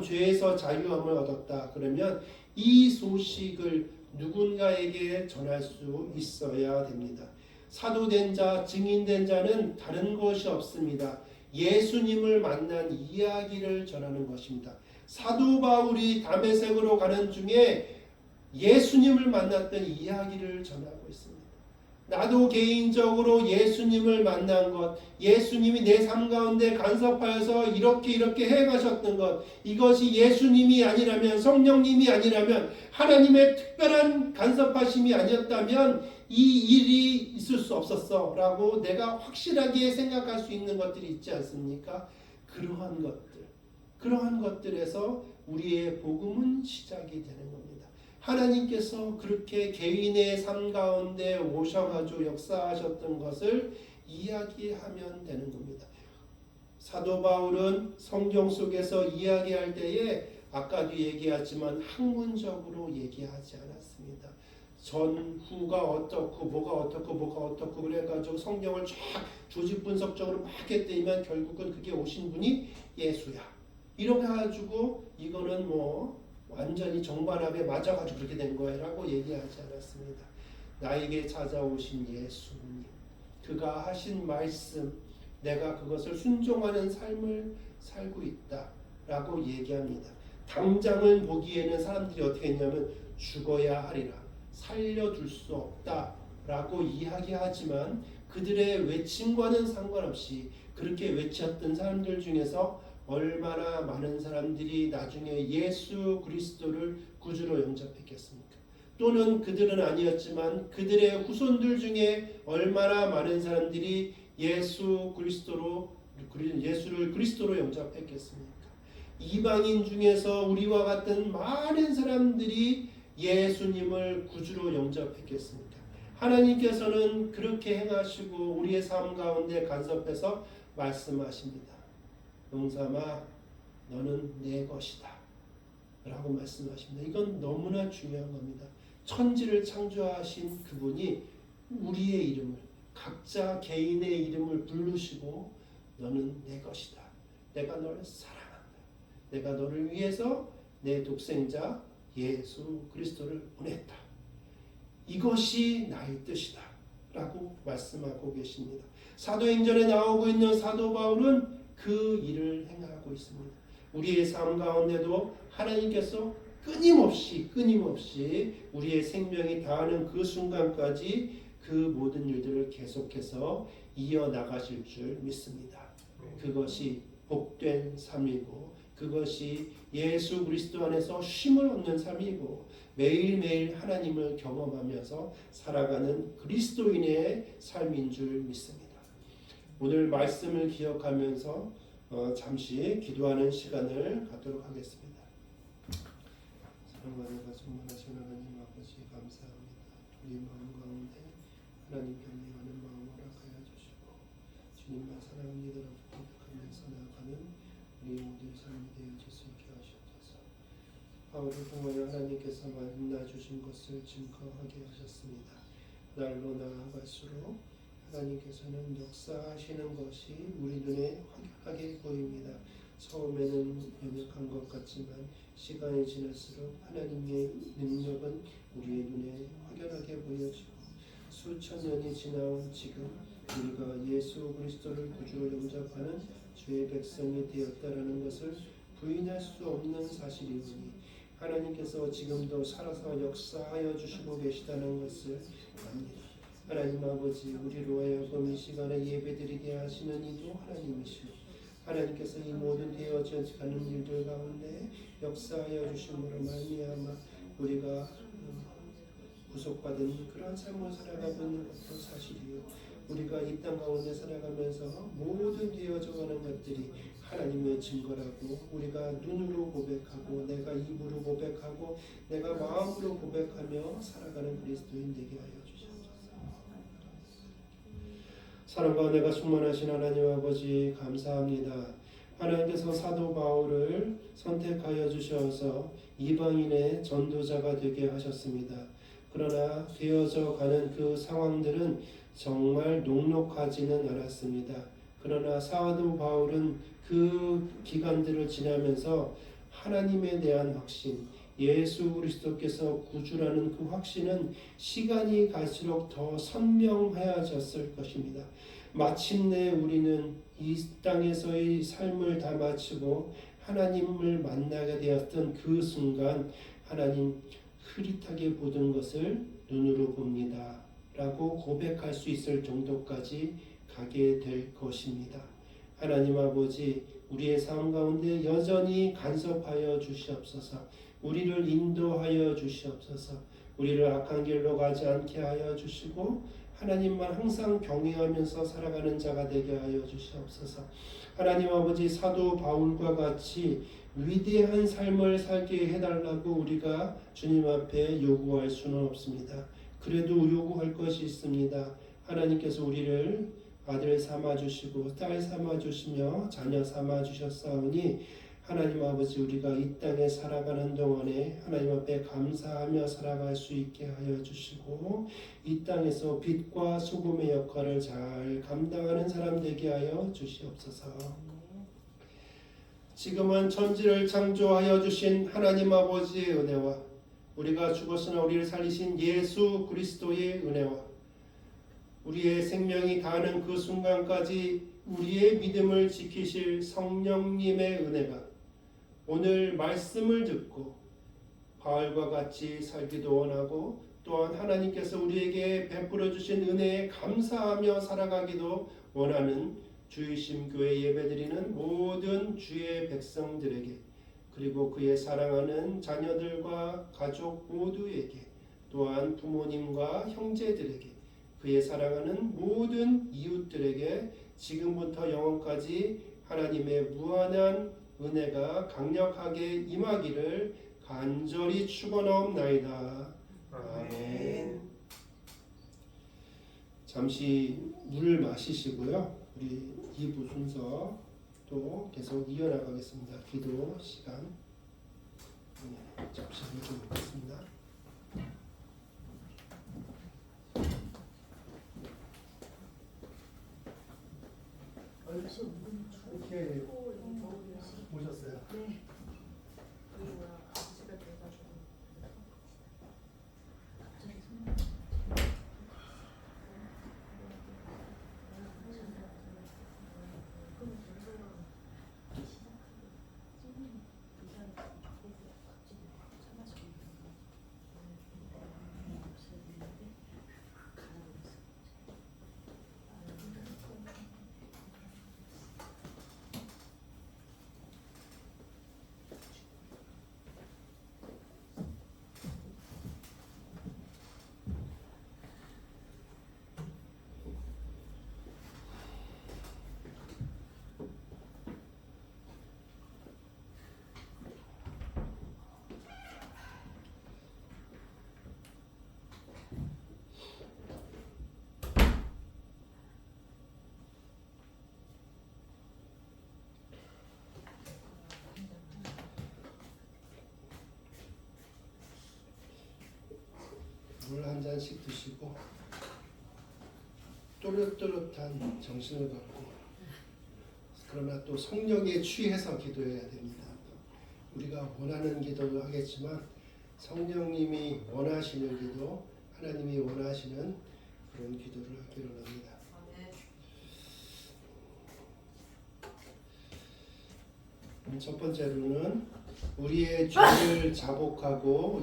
죄에서 자유함을 얻었다. 그러면 이 소식을 누군가에게 전할 수 있어야 됩니다. 사도된 자, 증인된 자는 다른 것이 없습니다. 예수님을 만난 이야기를 전하는 것입니다. 사도 바울이 다메섹으로 가는 중에 예수님을 만났던 이야기를 전하고 있습니다. 나도 개인적으로 예수님을 만난 것, 예수님이 내 삶 가운데 간섭하여서 이렇게 행하셨던 것, 이것이 예수님이 아니라면, 성령님이 아니라면, 하나님의 특별한 간섭하심이 아니었다면 이 일이 있을 수 없었어 라고 내가 확실하게 생각할 수 있는 것들이 있지 않습니까? 그러한 것들에서 우리의 복음은 시작이 되는 겁니다. 하나님께서 그렇게 개인의 삶 가운데 오셔가지고 역사하셨던 것을 이야기하면 되는 겁니다. 사도 바울은 성경 속에서 이야기할 때에 아까도 얘기했지만 학문적으로 얘기하지 않았습니다. 전후가 어떻고 뭐가 어떻고 그래가지고 성경을 쫙 조직 분석적으로 막 했더니만 결국은 그게 오신 분이 예수야. 이렇게 해가지고 이거는 완전히 정반합에 맞아가지고 그렇게 된 거라고 얘기하지 않았습니다. 나에게 찾아오신 예수님, 그가 하신 말씀, 내가 그것을 순종하는 삶을 살고 있다라고 얘기합니다. 당장은 보기에는 사람들이 어떻게 했냐면 죽어야 하리라, 살려둘 수 없다라고 이야기하지만 그들의 외침과는 상관없이 그렇게 외쳤던 사람들 중에서 얼마나 많은 사람들이 나중에 예수 그리스도를 구주로 영접했겠습니까? 또는 그들은 아니었지만 그들의 후손들 중에 얼마나 많은 사람들이 예수를 그리스도로 영접했겠습니까? 이방인 중에서 우리와 같은 많은 사람들이 예수님을 구주로 영접했겠습니까? 하나님께서는 그렇게 행하시고 우리의 삶 가운데 간섭해서 말씀하십니다. 용삼아, 너는 내 것이다 라고 말씀하십니다. 이건 너무나 중요한 겁니다. 천지를 창조하신 그분이 우리의 이름을, 각자 개인의 이름을 부르시고 너는 내 것이다, 내가 너를 사랑한다, 내가 너를 위해서 내 독생자 예수 그리스도를 보냈다, 이것이 나의 뜻이다 라고 말씀하고 계십니다. 사도행전에 나오고 있는 사도 바울은 그 일을 행하고 있습니다. 우리의 삶 가운데도 하나님께서 끊임없이 우리의 생명이 다하는 그 순간까지 그 모든 일들을 계속해서 이어나가실 줄 믿습니다. 그것이 복된 삶이고 그것이 예수 그리스도 안에서 쉼을 얻는 삶이고 매일매일 하나님을 경험하면서 살아가는 그리스도인의 삶인 줄 믿습니다. 오늘 말씀을 기억하면서 잠시 기도하는 시간을 갖도록 하겠습니다. 사랑하는 충만하신 하나님 아버지 감사합니다. 우리 마음 가운데 하나님 경외하는 마음을 허락하여 주시고 주님만 사랑합니다라고 고백하면서 나아가는 우리 모든 삶이 되어질 수 있게 하시옵소서. 바울을 통하여 하나님께서 만나 주신 것을 증거하게 하셨습니다. 날로 나아갈수록 하나님께서는 역사하시는 것이 우리 눈에 확연하게 보입니다. 처음에는 연약한 것 같지만 시간이 지날수록 하나님의 능력은 우리의 눈에 확연하게 보여지고 수천 년이 지나온 지금 우리가 예수 그리스도를 구주로 영접하는 주의 백성이 되었다라는 것을 부인할 수 없는 사실이오니 하나님께서 지금도 살아서 역사하여 주시고 계시다는 것을 압니다. 하나님 아버지, 우리로 하여금 이 시간에 예배드리게 하시는 이도 하나님이시오. 하나님께서 이 모든 되어져 가는 일들 가운데 역사하여 주심으로 말미암아 우리가 구속받은 그런 삶을 살아가고 있는 것도 사실이요. 우리가 이 땅 가운데 살아가면서 모든 되어져 가는 것들이 하나님의 증거라고 우리가 눈으로 고백하고 내가 입으로 고백하고 내가 마음으로 고백하며 살아가는 그리스도인 되게 하여 주시옵소서. 사랑과 은혜가 충만하신 하나님 아버지 감사합니다. 하나님께서 사도 바울을 선택하여 주셔서 이방인의 전도자가 되게 하셨습니다. 그러나 되어져 가는 그 상황들은 정말 녹록하지는 않았습니다. 그러나 사도 바울은 그 기간들을 지나면서 하나님에 대한 확신, 예수 그리스도께서 구주라는 그 확신은 시간이 갈수록 더 선명해졌을 것입니다. 마침내 우리는 이 땅에서의 삶을 다 마치고 하나님을 만나게 되었던 그 순간 하나님 흐릿하게 보던 것을 눈으로 봅니다 라고 고백할 수 있을 정도까지 가게 될 것입니다. 하나님 아버지, 우리의 삶 가운데 여전히 간섭하여 주시옵소서. 우리를 인도하여 주시옵소서. 우리를 악한 길로 가지 않게 하여 주시고 하나님만 항상 경외하면서 살아가는 자가 되게 하여 주시옵소서. 하나님 아버지, 사도 바울과 같이 위대한 삶을 살게 해달라고 우리가 주님 앞에 요구할 수는 없습니다. 그래도 요구할 것이 있습니다. 하나님께서 우리를 아들 삼아주시고 딸 삼아주시며 자녀 삼아주셨사오니 하나님 아버지, 우리가 이 땅에 살아가는 동안에 하나님 앞에 감사하며 살아갈 수 있게 하여 주시고 이 땅에서 빛과 소금의 역할을 잘 감당하는 사람 되게 하여 주시옵소서. 지금은 천지를 창조하여 주신 하나님 아버지의 은혜와 우리가 죽었으나 우리를 살리신 예수 그리스도의 은혜와 우리의 생명이 다하는 그 순간까지 우리의 믿음을 지키실 성령님의 은혜가 오늘 말씀을 듣고 바울과 같이 살기도 원하고 또한 하나님께서 우리에게 베풀어 주신 은혜에 감사하며 살아가기도 원하는 주의심 교회 예배드리는 모든 주의 백성들에게 그리고 그의 사랑하는 자녀들과 가족 모두에게 또한 부모님과 형제들에게 그의 사랑하는 모든 이웃들에게 지금부터 영원까지 하나님의 무한한 은혜가 강력하게 임하기를 간절히 축원하옵나이다. 아멘. 잠시 물 마시시고요. 우리 2부 순서 또 계속 이어나가겠습니다. 기도 시간. 잠시 물 좀 먹겠습니다. 이렇게 오셨어요? 네. 물 한 잔씩 드시고 또렷또렷한 정신을 갖고 그러나 또 성령에 취해서 기도해야 됩니다. 우리가 원하는 기도도 하겠지만 성령님이 원하시는 기도, 하나님이 원하시는 그런 기도를 하기를 원합니다. 첫 번째로는 우리의 죄를 자복하고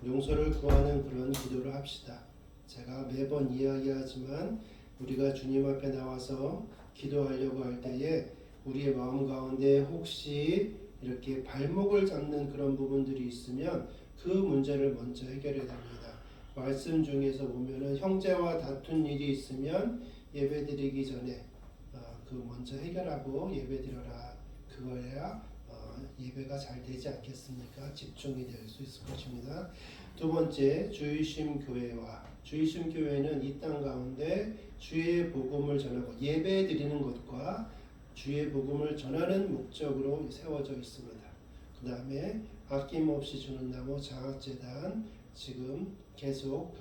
용서를 구하는 그런 기도를 합시다. 제가 매번 이야기하지만 우리가 주님 앞에 나와서 기도하려고 할 때에 우리의 마음 가운데 혹시 이렇게 발목을 잡는 그런 부분들이 있으면 그 문제를 먼저 해결해야 됩니다. 말씀 중에서 보면은 형제와 다툰 일이 있으면 예배드리기 전에 그 먼저 해결하고 예배드려라. 그거야 예배가 잘 되지 않겠습니까? 집중이 될 수 있을 것입니다. 두 번째, 주의심 교회와 주의심 교회는 이 땅 가운데 주의 복음을 전하고 예배 드리는 것과 주의 복음을 전하는 목적으로 세워져 있습니다. 그 다음에 아낌없이 주는 나무 장학재단 지금 계속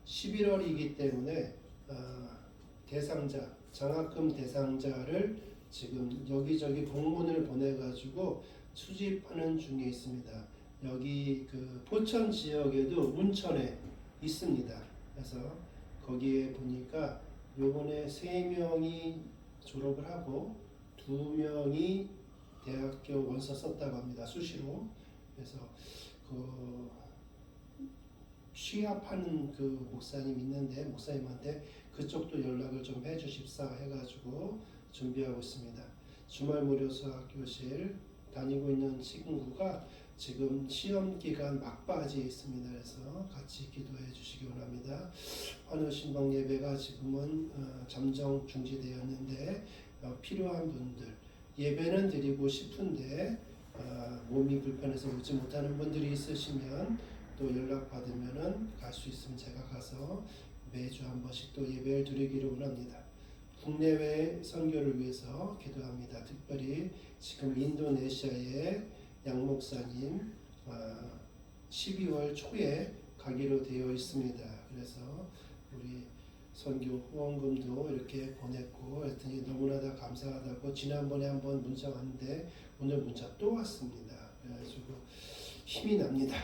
11월이기 때문에 대상자, 장학금 대상자를 지금 여기저기 공문을 보내가지고 수집하는 중에 있습니다. 여기 그 포천 지역에도 문천에 있습니다. 그래서 거기에 보니까 요번에 3명이 졸업을 하고 2명이 대학교 원서 썼다고 합니다. 수시로. 그래서 그 취합하는 그 목사님 있는데 목사님한테 그쪽도 연락을 좀 해주십사 해가지고 준비하고 있습니다. 주말 무료 수학 교실 다니고 있는 친구가 지금 시험 기간 막바지에 있습니다. 그래서 같이 기도해 주시기 원합니다. 환우 신방 예배가 지금은 잠정 중지되었는데 필요한 분들 예배는 드리고 싶은데 몸이 불편해서 오지 못하는 분들이 있으시면 또 연락 받으면은 갈 수 있으면 제가 가서 매주 한 번씩 또 예배를 드리기를 원합니다. 국내외 선교를 위해서 기도합니다. 특별히 지금 인도네시아의 양 목사님 12월 초에 가기로 되어 있습니다. 그래서 우리 선교 후원금도 이렇게 보냈고 했더니 너무나 다 감사하다고 지난번에 한번 문자 왔는데 오늘 문자 또 왔습니다. 그래가지고 힘이 납니다.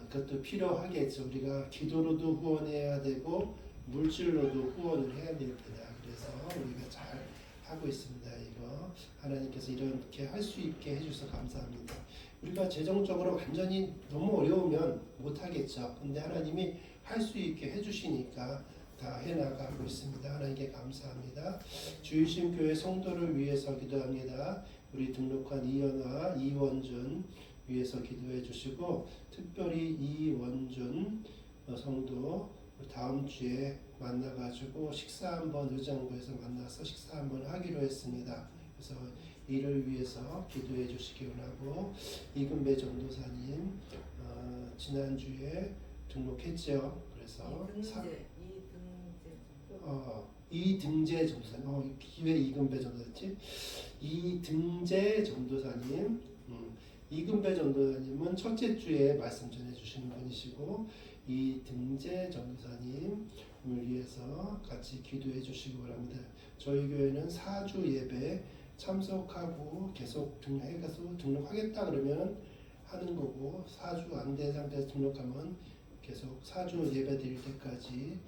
그것도 필요하겠죠. 우리가 기도로도 후원해야 되고 물질로도 후원을 해야 됩니다. 그래서 우리가 잘 하고 있습니다. 이거 하나님께서 이렇게 할 수 있게 해주셔서 감사합니다. 우리가 재정적으로 완전히 너무 어려우면 못하겠죠. 근데 하나님이 할 수 있게 해주시니까 다 해나가고 있습니다. 하나님께 감사합니다. 주이신 교회 성도를 위해서 기도합니다. 우리 등록한 이연아, 이원준 위해서 기도해 주시고 특별히 이원준 성도 다음 주에 만나가지고 식사 한번 의정부에서 만나서 식사 한번 하기로 했습니다. 그래서 이를 위해서 기도해 주시기 원하고 이금배 전도사님 지난주에 등록했죠. 그래서 이등재 전도사님 왜 이금배 전도사님 이등재 전도사님 이금배 전도사님은 첫째 주에 말씀 전해주시는 분이시고 이등재 전도사님을 위해서 같이 기도해 주시기 바랍니다. 저희 교회는 4주 예배 참석하고 계속 등록하겠다 그러면 하는 거고 4주 안 된 상태에서 등록하면 계속 4주 예배 드릴 때까지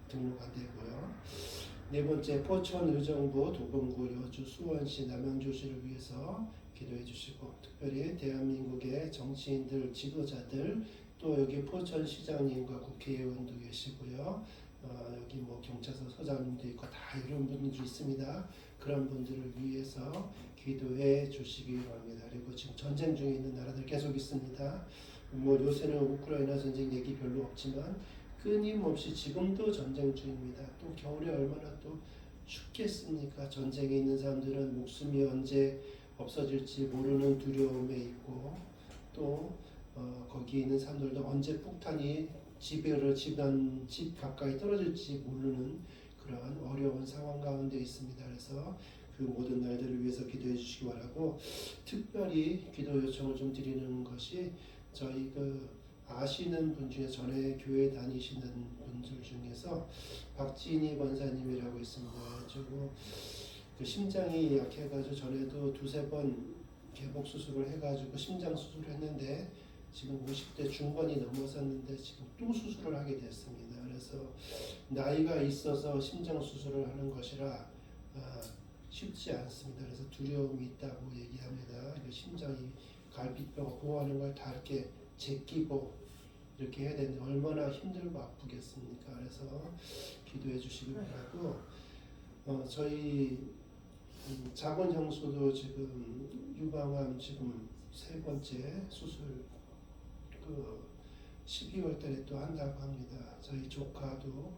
등록 안 되고요. 네 번째 포천 의정부 도봉구 여주 수원시 남양주시를 위해서 기도해 주시고 특별히 대한민국의 정치인들 지도자들 또 여기 포천시장님과 국회의원도 계시고요. 여기 뭐 경찰서 서장님도 있고 다 이런 분들이 있습니다. 그런 분들을 위해서 기도해 주시기 바랍니다. 그리고 지금 전쟁 중에 있는 나라들 계속 있습니다. 뭐 요새는 우크라이나 전쟁 얘기 별로 없지만 끊임없이 지금도 전쟁 중입니다. 또 겨울에 얼마나 또 춥겠습니까? 전쟁에 있는 사람들은 목숨이 언제 없어질지 모르는 두려움에 있고 또 거기 있는 사람들도 언제 폭탄이 집 가까이 떨어질지 모르는 그러한 어려운 상황 가운데 있습니다. 그래서 그 모든 날들을 위해서 기도해 주시기 바라고 특별히 기도 요청을 좀 드리는 것이 저희 아시는 분 중에 전에 교회 다니시는 분들 중에서 박진희 권사님이라고 있습니다. 그리고 그 심장이 약해가지고 전에도 두세 번 개복 수술을 해가지고 심장 수술을 했는데 지금 50대 중반이 넘어섰는데 지금 또 수술을 하게 됐습니다. 그래서 나이가 있어서 심장 수술을 하는 것이라 쉽지 않습니다. 그래서 두려움이 있다고 얘기합니다. 심장이 갈비뼈가 보호하는 걸 다 이렇게 제끼고 이렇게 해야 되는데 얼마나 힘들고 아프겠습니까? 그래서 기도해 주시기 바라고 저희 작은 형수도 지금 유방암 지금 3번째 수술 12월 달에 또 한다고 합니다. 저희 조카도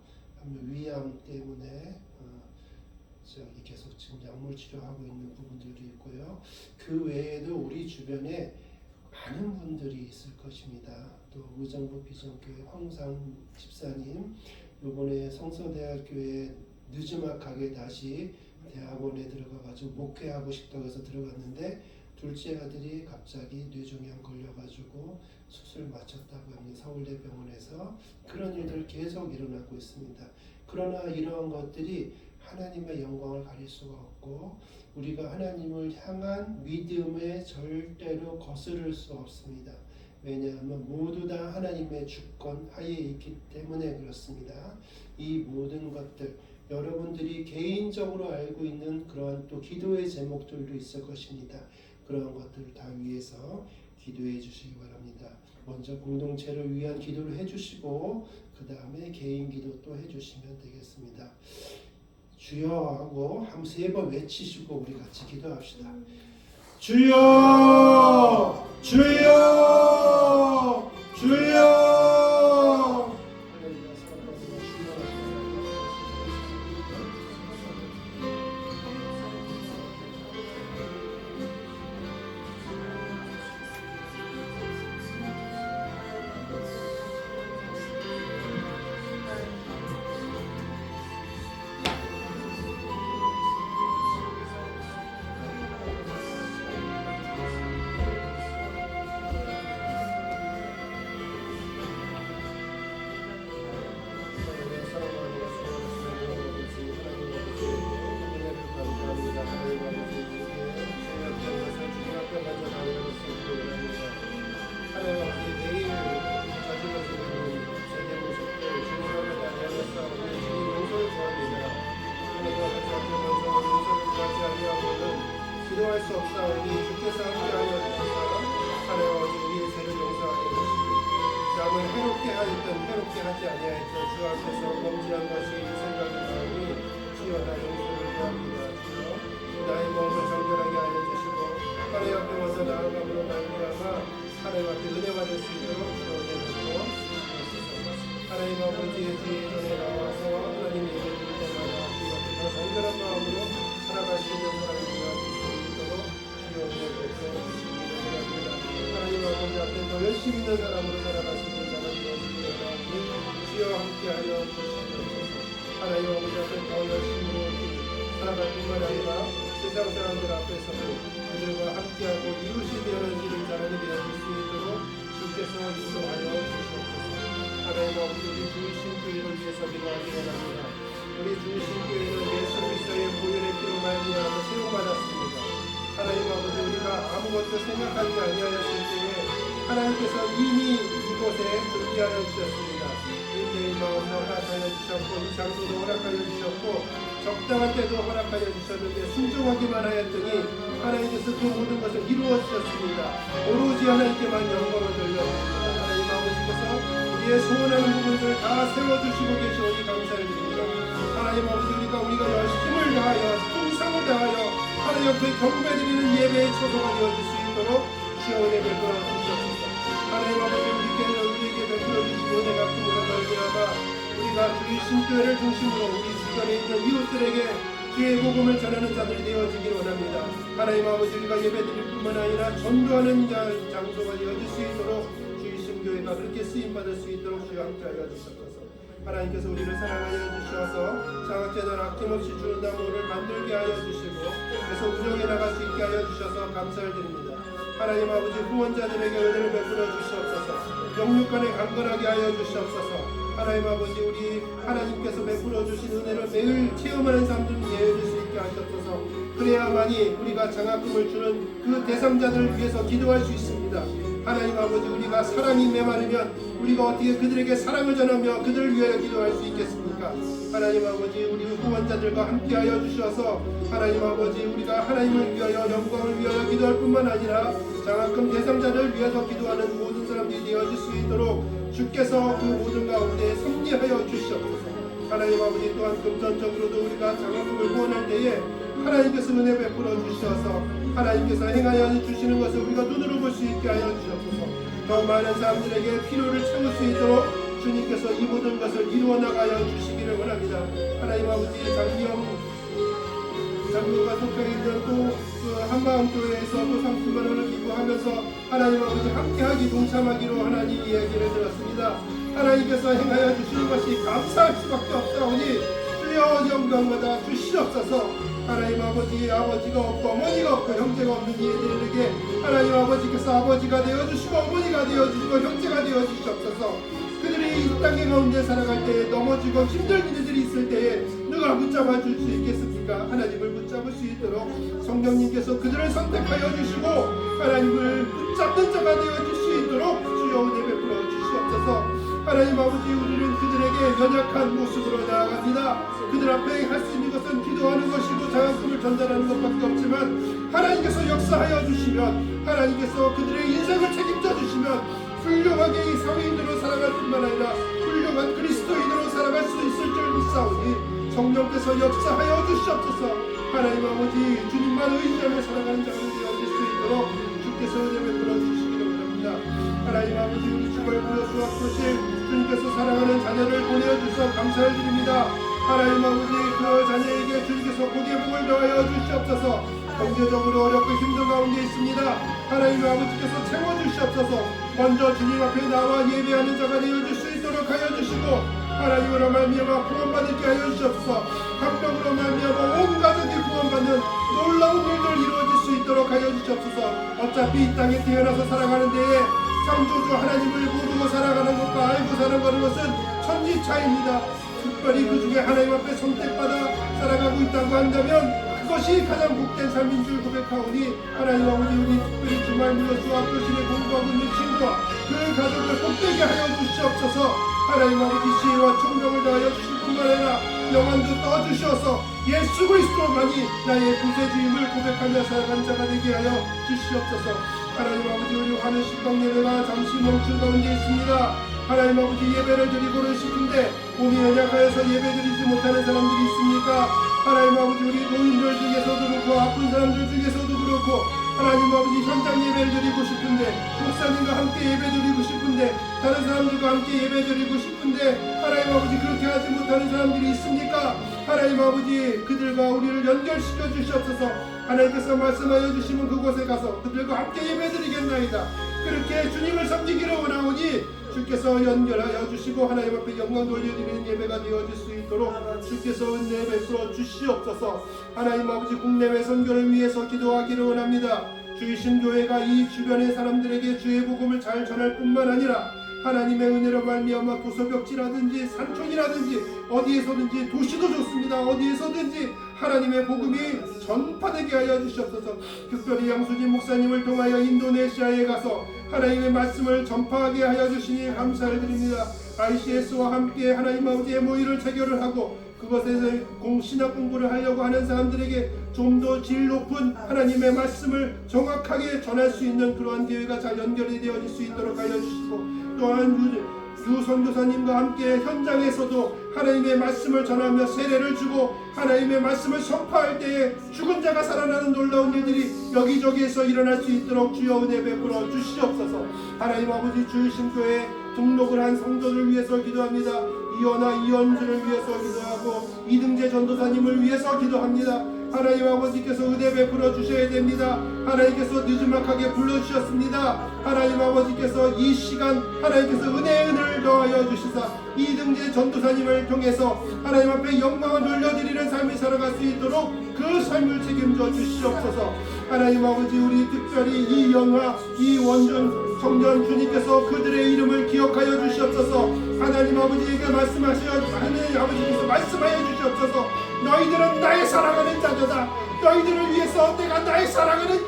위암 때문에 저기 계속 지금 약물 치료하고 있는 부분들도 있고요. 그 외에도 우리 주변에 많은 분들이 있을 것입니다. 또 의정부 비전교회 황상 집사님 이번에 성서대학교에 늦지막하게 다시 대학원에 들어가가지고 목회하고 싶다고 해서 들어갔는데 둘째 아들이 갑자기 뇌종양 걸려가지고 수술 마쳤다고 합니다. 서울대병원에서 그런 일들 계속 일어나고 있습니다. 그러나 이러한 것들이 하나님의 영광을 가릴 수가 없고 우리가 하나님을 향한 믿음에 절대로 거스를 수 없습니다. 왜냐하면 모두 다 하나님의 주권 하에 있기 때문에 그렇습니다. 이 모든 것들 여러분들이 개인적으로 알고 있는 그러한 또 기도의 제목들도 있을 것입니다. 그런 것들을 다 위해서 기도해 주시기 바랍니다. 먼저 공동체를 위한 기도를 해주시고 그 다음에 개인 기도 또 해주시면 되겠습니다. 주여 하고 한 3번 외치시고 우리 같이 기도합시다. 주여 주여 주여 하지 아니하였던 주 앞에서 범죄한 것이 생각이 나오니 주여 나 용서를 구합니다. 주여 나의 마음을 정결하게 하여 주시고 하나님 앞에 먼저 나아감으로 말미암아 하나님 앞에 은혜 받을 수 있도록 주여 은혜 주시고 하나님 아버지의 주의 전에 나와서 하나님 예배 드릴 때마다 주여 앞에 더 정결한 마음으로 살아갈 수 있는 사람이 되어줄 수 있도록 주여 은혜 베풀어 주시기를 원합니다. 하나님 아버지 앞에 더 열심히 있는 사람으로 살아갈 수 있는 사람이 되어주시기 원하오니 주여 함께하여 주시옵소서. 하나님 아버지 앞에 더 열심히 살아갈 뿐만 아니라 세상 사람들 앞에서도 그들과 함께하고 이웃이 되어지는 사람이 되어줄 수 있도록 주께서 인도하여 주시옵소서. 하나님 아버지 우리 주의신교회를 위해서 기도하기 원합니다. 우리 주의신교회는 예수 그리스도의 보혈의 피로 말미암아 세움받았습니다. 하나님 아버지 우리가 아무것도 생각하지 아니하였을 때에 하나님께서 이미 이곳에 준비하여 주셨습니다. 인내의 마음도 허락하여 주셨고 이 장소도 허락하여 주셨고 적당한 때도 허락하여 주셨는데 순종하기만 하였더니 하나님께서 그 모든 것을 이루어 주셨습니다. 오로지 하나님께만 영광을 돌려드립니다. 하나님 아버지께서 우리의 소원하는 부분들을 다 세워주시고 계시오니 감사를 드립니다. 하나님 아버지 우리가 열심을 다하여 풍성을 다하여 하나님 앞에 경배드리는 예배의 초소가 되어줄 수 있도록 주여 은혜 베풀어 주시옵소서. 하나님 아버지 우리에게 베풀어 주신 은혜가 크므로 말미암아 우리가 주의 신교회를 중심으로 우리 주변에 있는 이웃들에게 주의 복음을 전하는 자들이 되어지기를 원합니다. 하나님 아버지 우리가 예배드릴 뿐만 아니라 전도하는 장소가 되어질 수 있도록 주의 신교회가 그렇게 쓰임받을 수 있도록 주여 함께하여 주옵소서. 하나님께서 우리를 사랑하여 주셔서 장학재단 아낌없이 주는 나무를 만들게 하여 주시고 그래서 운영해 나갈 수 있게 하여 주셔서 감사를 드립니다. 하나님 아버지 후원자들에게 은혜를 베풀어 주시옵소서. 영육간에 강건하게 하여 주시옵소서. 하나님 아버지 우리 하나님께서 베풀어 주신 은혜를 매일 체험하는 사람들을 예해줄 수 있게 하셨소서. 그래야만이 우리가 장학금을 주는 그 대상자들을 위해서 기도할 수 있습니다. 하나님 아버지 우리가 사랑이 메마르면 우리가 어떻게 그들에게 사랑을 전하며 그들을 위하여 기도할 수 있겠습니까? 하나님 아버지 우리 후원자들과 함께하여 주셔서 하나님 아버지 우리가 하나님을 위하여 영광을 위하여 기도할 뿐만 아니라 장학금 대상자를 위해서 기도하는 모든 사람들이 되어질 수 있도록 주께서 그 모든 가운데 섭리하여 주시옵소서. 하나님 아버지 또한 금전적으로도 우리가 장학금을 후원할 때에 하나님께서 은혜 베풀어 주셔서 하나님께서 행하여 주시는 것을 우리가 눈으로 볼 수 있게 하여 주옵소서. 더 많은 사람들에게 필요를 채울 수 있도록 주님께서 이 모든 것을 이루어 나가여 주시기를 원합니다. 하나님 아버지 장로가 속해 있는 또 그 한마음교회에서 또 30만 원을 기부하면서 하나님 아버지 함께하기 동참하기로 하나님 이야기를 들었습니다. 하나님께서 행하여 주시는 것이 감사할 수밖에 없사오니 주여 영광마다 주시옵소서. 하나님 아버지가 없고 어머니가 없고 형제가 없는 이들에게 하나님 아버지께서 아버지가 되어주시고 어머니가 되어주시고 형제가 되어주시옵소서. 그들이 이 땅의 가운데 살아갈 때에 넘어지고 힘든 일들이 있을 때에 누가 붙잡아 줄 수 있겠습니까? 하나님을 붙잡을 수 있도록 성령님께서 그들을 선택하여 주시고 하나님을 붙잡는 자가 되어줄 수 있도록 주여 은혜 베풀어 주시옵소서. 하나님 아버지 우리는 그들에게 연약한 모습으로 나아갑니다. 그들 앞에 할 수 있는 것은 기도하는 것이고 장학금을 전달하는 것밖에 없지만 하나님께서 역사하여 주시면 하나님께서 그들의 인생을 책임져 주시면 훌륭하게 이 사회인으로 살아갈 뿐만 아니라 훌륭한 그리스도인으로 살아갈 수 있을 줄 믿사오니 성령께서 역사하여 주시옵소서. 하나님 아버지 주님만 의지하며 살아가는 자들이 되어질 수 있도록 주께서 은혜 베풀어 주시기를 원합니다. 하나님 아버지 우리 주말 무료 수학교실 주님께서 사랑하는 자녀를 보내주셔서 감사를 드립니다. 하나님 아버지 그 자녀에게 주님께서 복의 복을 더하여 주시옵소서. 경제적으로 어렵고 힘든 가운데 있습니다. 하나님 아버지께서 채워주시옵소서. 먼저 주님 앞에 나와 예배하는 자가 되어줄 수 있도록 하여 주시고 하나님으로 말미암아 구원받게 하여 주시옵소서. 한 명으로 말미암아 온 가족이 구원받는 놀라운 일들 이루어질 수 있도록 하여 주시옵소서. 어차피 이 땅에 태어나서 살아가는 데에 창조주 하나님을 모르고 살아가는 것과 알고 사는 것은 천지차이입니다. 특별히 그 중에 하나님 앞에 선택받아 살아가고 있다고 한다면 그것이 가장 복된 삶인 줄 고백하오니 하나님 아버지 우리 특별히 주말 무료 수학교실에 공부하고 있는 친구와 그 가족을 복되게 하여 주시옵소서. 하나님 아버지 지혜와 총명을 다하여 주실 뿐만 아니라 영안도 떠주셔서 예수 그리스도만이 나의 구세주임을 고백하며 살아가는 자가 되게 하여 주시옵소서. 하나님 아버지 우리 하는 신방 예배가 잠시 멈춘 가운데 있습니다. 하나님 아버지 예배를 드리고는 싶은데 몸이 연약하여서 예배드리지 못하는 사람들이 있습니까? 하나님 아버지 우리 노인들 중에서도 그렇고 아픈 사람들 중에서도 그렇고 하나님 아버지 현장 예배를 드리고 싶은데 목사님과 함께 예배 드리고 싶은데 다른 사람들과 함께 예배 드리고 싶은데 하나님 아버지 그렇게 하지 못하는 사람들이 있습니까? 하나님 아버지 그들과 우리를 연결시켜 주시옵소서. 하나님께서 말씀하여 주시면 그곳에 가서 그들과 함께 예배 드리겠나이다. 그렇게 주님을 섬기기를 원하오니 주께서 연결하여 주시고 하나님 앞에 영광 돌려드리는 예배가 되어질 수 있도록 주께서 은혜 베풀어 주시옵소서. 하나님 아버지 국내외 선교를 위해서 기도하기를 원합니다. 주이신 교회가 이 주변의 사람들에게 주의 복음을 잘 전할 뿐만 아니라 하나님의 은혜로 말미암아 구석역지라든지 산촌이라든지 어디에서든지 도시도 좋습니다. 어디에서든지 하나님의 복음이 전파되게 하여 주시옵소서. 특별히 양수진 목사님을 통하여 인도네시아에 가서 하나님의 말씀을 전파하게 하여 주시니 감사를 드립니다. ICS와 함께 하나님 아버지의 모의를 체결을 하고 그것에서 신학 공부를 하려고 하는 사람들에게 좀 더 질 높은 하나님의 말씀을 정확하게 전할 수 있는 그러한 기회가 잘 연결이 되어질 수 있도록 하여 주시고 또한 유 선교사님과 함께 현장에서도 하나님의 말씀을 전하며 세례를 주고 하나님의 말씀을 선포할 때에 죽은 자가 살아나는 놀라운 일들이 여기저기에서 일어날 수 있도록 주여 은혜 베풀어 주시옵소서. 하나님 아버지 주이신 교회에 등록을 한 성도를 위해서 기도합니다. 이현아 이현주를 위해서 기도하고 이등재 전도사님을 위해서 기도합니다. 하나님 아버지께서 은혜 베풀어 주셔야 됩니다. 하나님께서 늦지막하게 불러주셨습니다. 하나님 아버지께서 이 시간 하나님께서 은혜를 더하여 주시사 이등재 전도사님을 통해서 하나님 앞에 영광을 돌려드리는 삶을 살아갈 수 있도록 그 삶을 책임져 주시옵소서. 하나님 아버지 우리 특별히 이영하 이원준 청년 주님께서 그들의 이름을 기억하여 주시옵소서. 하나님 아버지에게 말씀하시어 하나님 아버지께서 말씀하여 주시옵소서. 너희들은 나의 사랑하는 자녀다. 너희들을 위해서 내가 나의 사랑하는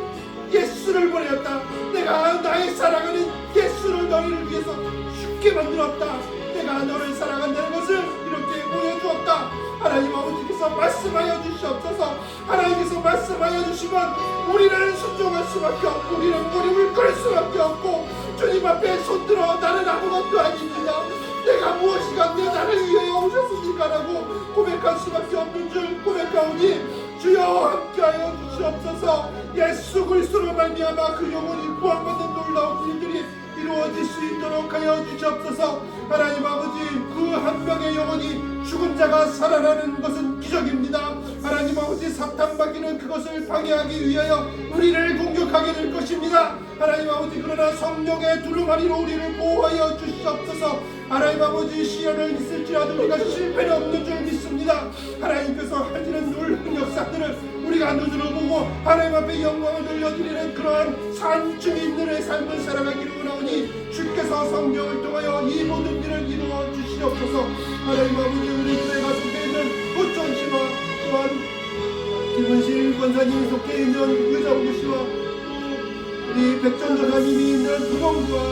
예수를 보냈다. 내가 나의 사랑하는 예수를 너희를 위해서 죽게 만들었다. 내가 너를 사랑한다는 것을 이렇게 보여주었다. 하나님 아버지께서 말씀하여 주시옵소서. 하나님께서 말씀하여 주시면 우리는 순종할 수밖에 없고 우리는 무릎을 꿇을 수밖에 없고 주님 앞에 손들어 나는 아무것도 아닙니다. 내가 무엇이가 내 나를 위하여 오셨습니까? 라고 고백할 수밖에 없는 줄 고백하오니 주여 함께하여 주시옵소서. 예수 그리스도로 말미암아 그 영혼이 구원받는 놀라운 일들이 이루어질 수 있도록 하여 주시옵소서. 하나님 아버지 그 한 명의 영혼이 죽은 자가 살아나는 것은 기적입니다. 하나님 아버지 사탄마귀는 그것을 방해하기 위하여 우리를 공격하게 될 것입니다. 하나님 아버지 그러나 성령의 두루마리로 우리를 보호하여 주시옵소서. 하나님 아버지 시련을 있을지라도 우리가 실패는 없는 줄 믿습니다. 하나님께서 하시는 놀라운 역사들을 우리가 눈으로 보고 하나님 앞에 영광을 돌려드리는 그러한 산 주민들의 삶을 살아가기를 원하오니 주께서 성령을 통하여 이 모든 일을 이루어 주시옵소서. 하나님 아버지 우리 교회가 속해 있는 부천시와 또한 김은실 권사님이 속해 있는 의정부 시와 우리 백전도사님이 있는 부동부와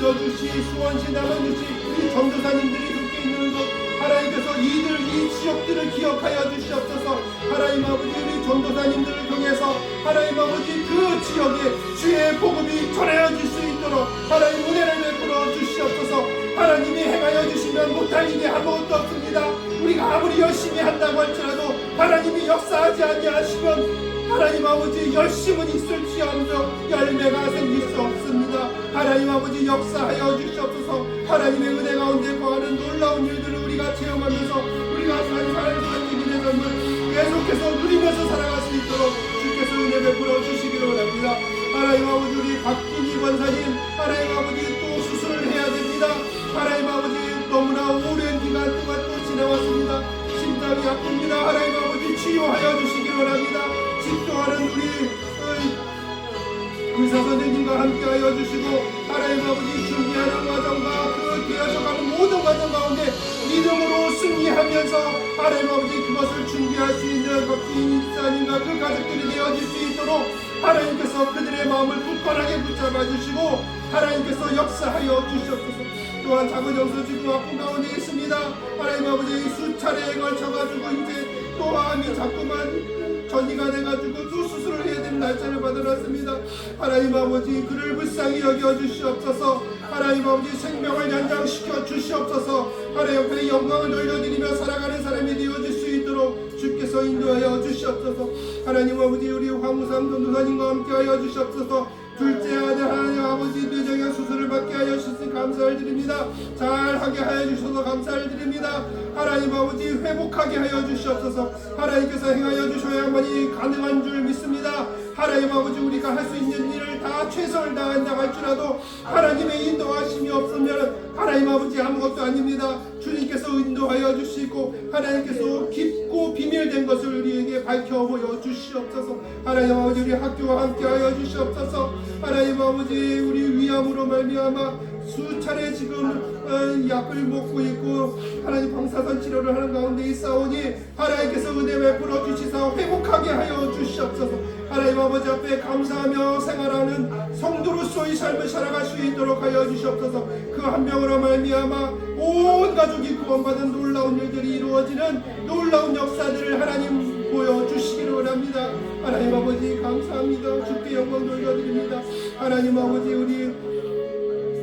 여주시 수원시 남원주시 우리 전도사님들이 속해 있는 곳 하나님께서 이 지역들을 기억하여 주시옵소서. 하나님 아버지 우리 전도사님들을 통해서 하나님 아버지 그 지역에 주의 복음이 전해질 수 있도록 하나님 은혜를 베풀어 주시옵소서. 하나님이 행하여 주시면 못할 일이 아무것도 없습니다. 우리가 아무리 열심히 한다고 할지라도 하나님이 역사하지 아니하시면 하나님 아버지 열심은 있을지언정 열매가 생길 수 없습니다. 하나님 아버지 역사하여 주시옵소서. 하나님의 은혜 가운데 거하는 놀라운 일들을 우리가 체험하면서 우리가 살아가는 믿음의 삶을 계속해서 누리면서 살아갈 수 있도록 주께서 은혜 베풀어 주시기를 원합니다. 하나님 아버지 우리 박준희 권사님 하나님 아버지 또 수술을 해야 됩니다. 하나님 아버지 너무나 오랜 기간 동안 또 지나왔습니다. 심장이 아픕니다. 하나님 아버지 치유하여 주시기를 원합니다. 집도하는 우리 의사 선생님과 함께하여 주시고 하나님 아버지 준비하는 과정과 그 되어져가는 모든 과정 가운데 믿음으로 승리하면서 하나님 아버지 그것을 준비할 수 있는 박주인 집사님과 그 가족들이 되어질 수 있도록 하나님께서 그들의 마음을 굳건하게 붙잡아 주시고 하나님께서 역사하여 주시옵소서. 또한 장은영수 지금 아픈 가운데 있습니다. 하나님 아버지 수차례에 걸쳐가지고 이제 또 암이 자꾸만 전이가 돼가지고 또 수술을 해야 되는 날짜를 받아놨습니다. 하나님 아버지 그를 불쌍히 여겨 주시옵소서. 하나님 아버지 생명을 연장시켜 주시옵소서. 하나님 앞에 영광을 돌려드리며 살아가는 사람이 되어줄 수 있도록 주께서 인도하여 주시옵소서. 하나님 아버지 우리 황무삼 전도사님과 함께하여 주시옵소서. 둘째 아들 하나님 아버지 뇌정형 수술을 받게 하여 주셔서 감사를 드립니다. 잘하게 하여 주셔서 감사를 드립니다. 하나님 아버지 회복하게 하여 주시옵소서. 하나님께서 행하여 주셔야만이 가능한 줄 믿습니다. 하나님 아버지 우리가 할 수 있는 일을 다 최선을 다한다 할지라도 하나님의 인도하심이 없으면 하나님 아버지 아무것도 아닙니다. 주님께서 인도하여 주시고 하나님께서 깊고 비밀된 것을 우리에게 밝혀 보여 주시옵소서. 하나님 아버지 우리 학교와 함께하여 주시옵소서. 하나님 아버지 우리 위암으로 말미암아 수차례 지금 약을 먹고 있고 하나님 방사선 치료를 하는 가운데 있사오니 하나님께서 은혜 베풀어 주시사 회복하게 하여 주시옵소서. 하나님 아버지 앞에 감사하며 생활하는 성도로서의 삶을 살아갈 수 있도록 하여 주시옵소서. 그 한 명으로 말미암아 온 가족이 구원받은 놀라운 일들이 이루어지는 놀라운 역사들을 하나님 보여주시기를 원합니다. 하나님 아버지 감사합니다. 주께 영광 돌려드립니다. 하나님 아버지 우리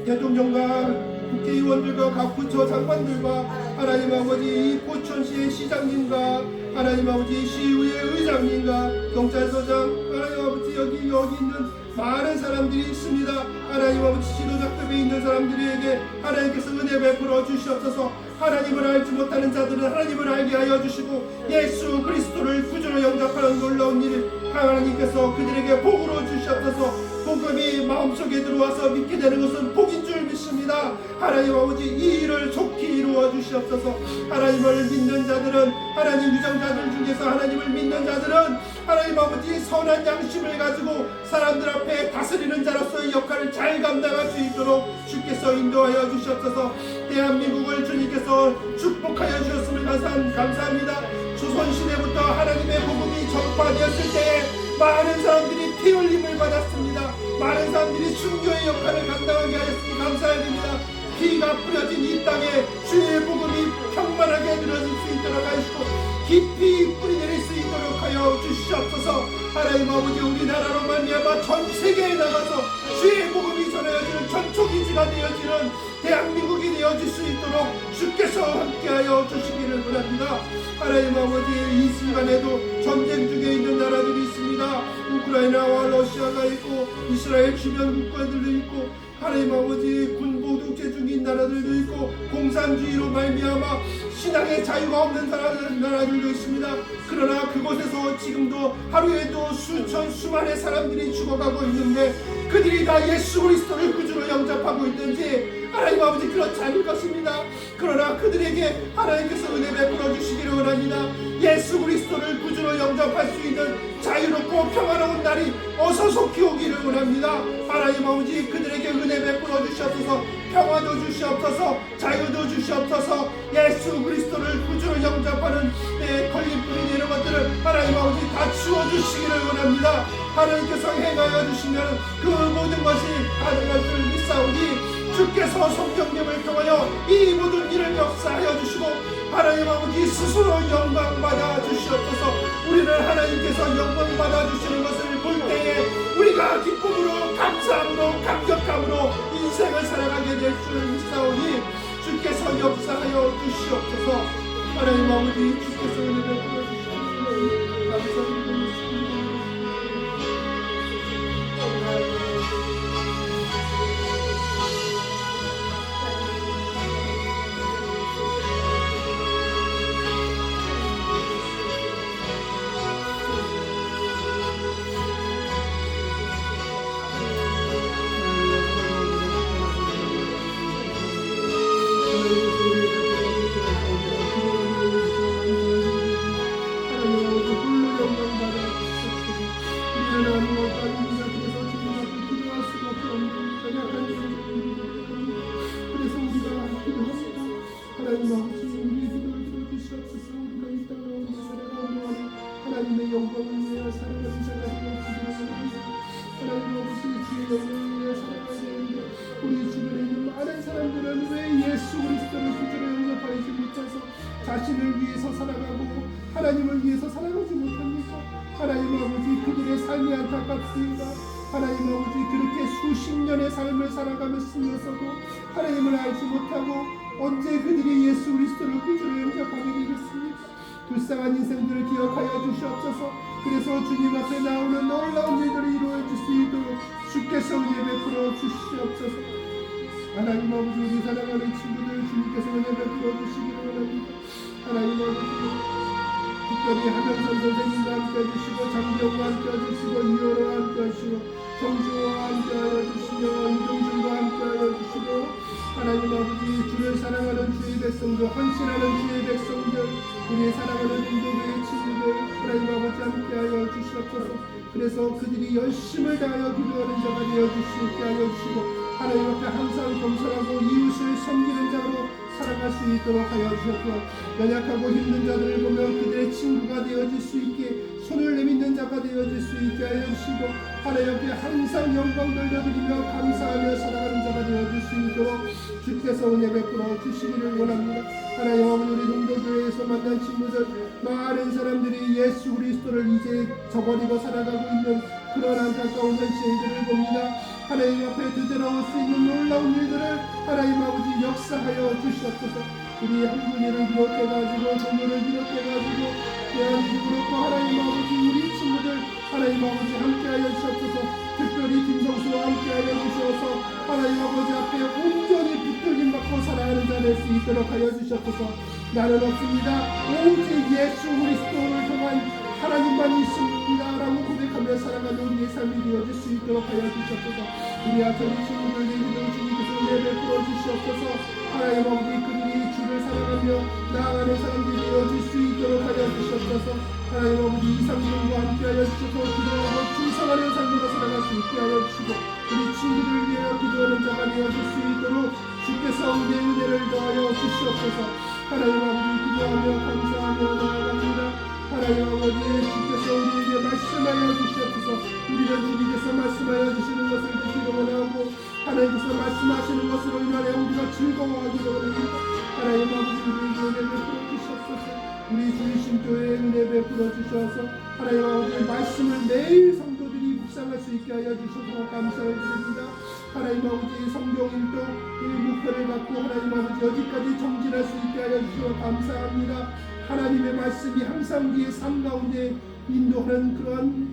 대통령과 국회의원들과 각 부처 장관들과 하나님 아버지 이 포천시의 시장님과 하나님 아버지 시의회 의장님과 경찰서장 하나님 아버지 여기 있는 많은 사람들이 있습니다. 하나님 아버지 지도자급에 있는 사람들에게 하나님께서 은혜 베풀어 주시옵소서. 하나님을 알지 못하는 자들은 하나님을 알게 하여 주시고 예수 그리스도를 구주로 영접하는 놀라운 일 하나님께서 그들에게 복으로 주시옵소서. 복음이 마음속에 들어와서 믿게 되는 것은 복인 줄 믿습니다. 하나님 아버지 이 일을 좋게 이루어 주시옵소서. 하나님을 믿는 자들은 하나님 유정자들 중에서 하나님을 믿는 자들은 하나님 아버지 선한 양심을 가지고 사람들 앞에 다스리는 자로서의 역할을 잘 감당할 수 있도록 주께서 인도하여 주시옵소서. 대한민국을 주님께서 축복하여 주셨음을 감사합니다. 조선시대부터 하나님의 복음이 전파되었을 때에 많은 사람들이 피 흘림을 받았습니다. 많은 사람들이 순교의 역할을 감당하게 하였으니 감사드립니다. 피가 뿌려진 이 땅에 주의 복음이 평만하게 늘어질 수 있도록 하시고 깊이 뿌리내릴 수 있도록 하여 주시옵소서. 하나님 아버지 우리나라로 말미암아 전 세계에 나가서 주의 복음이 전해지는 전초기지가 되어지는 대한민국이 되어질 수 있도록 주께서 함께하여 주시기를 원합니다. 하나님 아버지 이 순간에도 전쟁 중에 있는 나라들이 있습니다. 우크라이나와 러시아가 있고 이스라엘 주변 국가들도 있고 하나님 아버지 군부 독재 중인 나라들도 있고 공산주의로 말미암아 신앙의 자유가 없는 나라들도 있습니다. 그러나 그곳에서 지금도 하루에도 수많은 사람들이 죽어가고 있는데 그들이 다 예수 그리스도를 구주로 영접하고 있는지 하나님 아버지 그렇지 않을 것입니다. 그러나 그들에게 하나님께서 은혜 베풀어 주시기를 원합니다. 예수 그리스도를 구주로 영접할 수 있는 자유롭고 평화로운 날이 어서 속히 오기를 원합니다. 하나님 아버지 그들에게 은혜 베풀어 주시옵소서. 평화도 주시옵소서. 자유도 주시옵소서. 예수 그리스도를 구주로 영접하는 걸림돌이 되는 것들을 하나님 아버지 다 치워주시기를 원합니다. 하나님께서 행하여 주시면 그 모든 것이 가능할 줄 믿사오니 주께서 성령님을 통하여 이 모든 일을 역사하여 주시고 하나님 아버지 스스로 영광 받아 주시옵소서. 우리는 하나님께서 영광 받아 주시는 것을 볼 때에 우리가 기쁨으로 감사함으로 감격함으로 인생을 살아가게 될 줄 믿사오니 주께서 역사하여 주시옵소서. 하나님 아버지 주께서 은혜를 베풀어 주시옵소서. 감사합니다. 하나님의 영광을 위하여 살아가는 자가 되어주시옵소서. 하나님 아버지 주의 영광을 위하여 살아가는데 우리 주변에 있는 많은 사람들은 왜 예수 그리스도를 구주로 영접하지 못해서 자신을 위해서 살아가고 하나님을 위해서 살아가지 못합니까? 하나님 아버지 그들의 삶이 안타깝습니다. 하나님 아버지 그렇게 수십 년의 삶을 살아가며 쓰면서도 하나님을 알지 못하고 언제 그들이 예수 그리스도를 구주로 영접하게 되겠습니까? 불쌍한 인생들을 기억하여 주시옵소서. 그래서 주님 앞에 나오는 놀라운 일들을 이루어질 수 있도록 주께서 은혜 베풀어 주시옵소서. 하나님 아버지 우리 사랑하는 친구들 주님께서 은혜 베풀어 주시기를 원합니다. 하나님 아버지 특별히 하명선 선생님과 함께 해주시고 장병과 함께 해주시고 이호로와 함께 하시고 정주호와 함께 하여 주시며 이동준과 함께 하여 주시고 하나님 아버지 주를 사랑하는 주의 백성들 헌신하는 주의 백성들 우리의 사랑하는 인도교의 친구들 하나님 아버지 함께 하여 주시옵소서. 그래서 그들이 열심을 다하여 기도하는 자가 되어 주시게 하여 주시고 하나님 앞에 항상 겸손하고 이웃을 섬기는 자로 살아갈 수 있도록 하여 주옵소서. 연약하고 힘든 자들을 보면 그들의 친구가 되어질 수 있게 손을 내밀는 자가 되어질 수 있게 하여 주시고 하나님께 항상 영광 돌려드리며 감사하며 살아가는 자가 되어질 수 있도록 주께서 은혜 베풀어 주시기를 원합니다. 하나님 아버지 우리 동도교회에서 만난 친구들 많은 사람들이 예수 그리스도를 이제 저버리고 살아가고 있는 그런 안타까운 현실들을 봅니다. 하나님 앞에 되돌아올 수 있는 놀라운 일들을 하나님 아버지 역사하여 주시옵소서. 우리 한국인을 비롯해가지고 동료를 비롯해가지고 대한민국 그렇고 하나님 아버지 우리 친구들 하나님 아버지 함께하여 주시옵소서. 특별히 김성수와 함께하여 주셔서 하나님 아버지 앞에 온전히 붙들림 받고 살아가는 자 될 수 있도록 하여 주시옵소서. 나는 없습니다. 오직 예수 그리스도를 통한 하나님만 있습니다 라고 고백하며 살아가는 우리의 삶이 되어질 수 있도록 하여 주시옵소서. 우리 아처리 친구들에게도 주님께서 은혜 베풀어 주시옵소서. 하나님 아버지 그들이 주를 사랑하며 나아가는 사람들이 되어질 수 있도록 하여 주시옵소서. 하나님 아버지 이상들과 함께하여 주셔서 기도하고 충성하는 삶으로 살아갈 수 있게 하여 주시고 우리 친구들을 위하여 기도하는 자가 되어질 수 있도록 주께서 은혜를 더하여 주시옵소서. 하나님 아버지 기도하며 감사하며 나아갑니다. 하나님 아버지 주께서 우리에게 말씀하여 주시옵소서. 우리는 주님께서 말씀하여 주시는 것을 듣기도 원하고 하나님께서 말씀하시는 것으로 인하여 우리가 즐거워하기도 원합니다. 하나님 아버지 우리에게 은혜 베풀어 주시옵소서. 우리 주이신 교회에 은혜 베풀어 주셔서 하나님 아버지 말씀을 매일 성도들이 묵상할 수 있게 하여 주셔서 감사를 드립니다. 하나님 아버지 성경 일독 이 목표를 갖고 하나님 아버지 여기까지 정진할 수 있게 하여 주셔서 감사합니다. 하나님의 말씀이 항상 우리의 삶 가운데 인도하는 그러한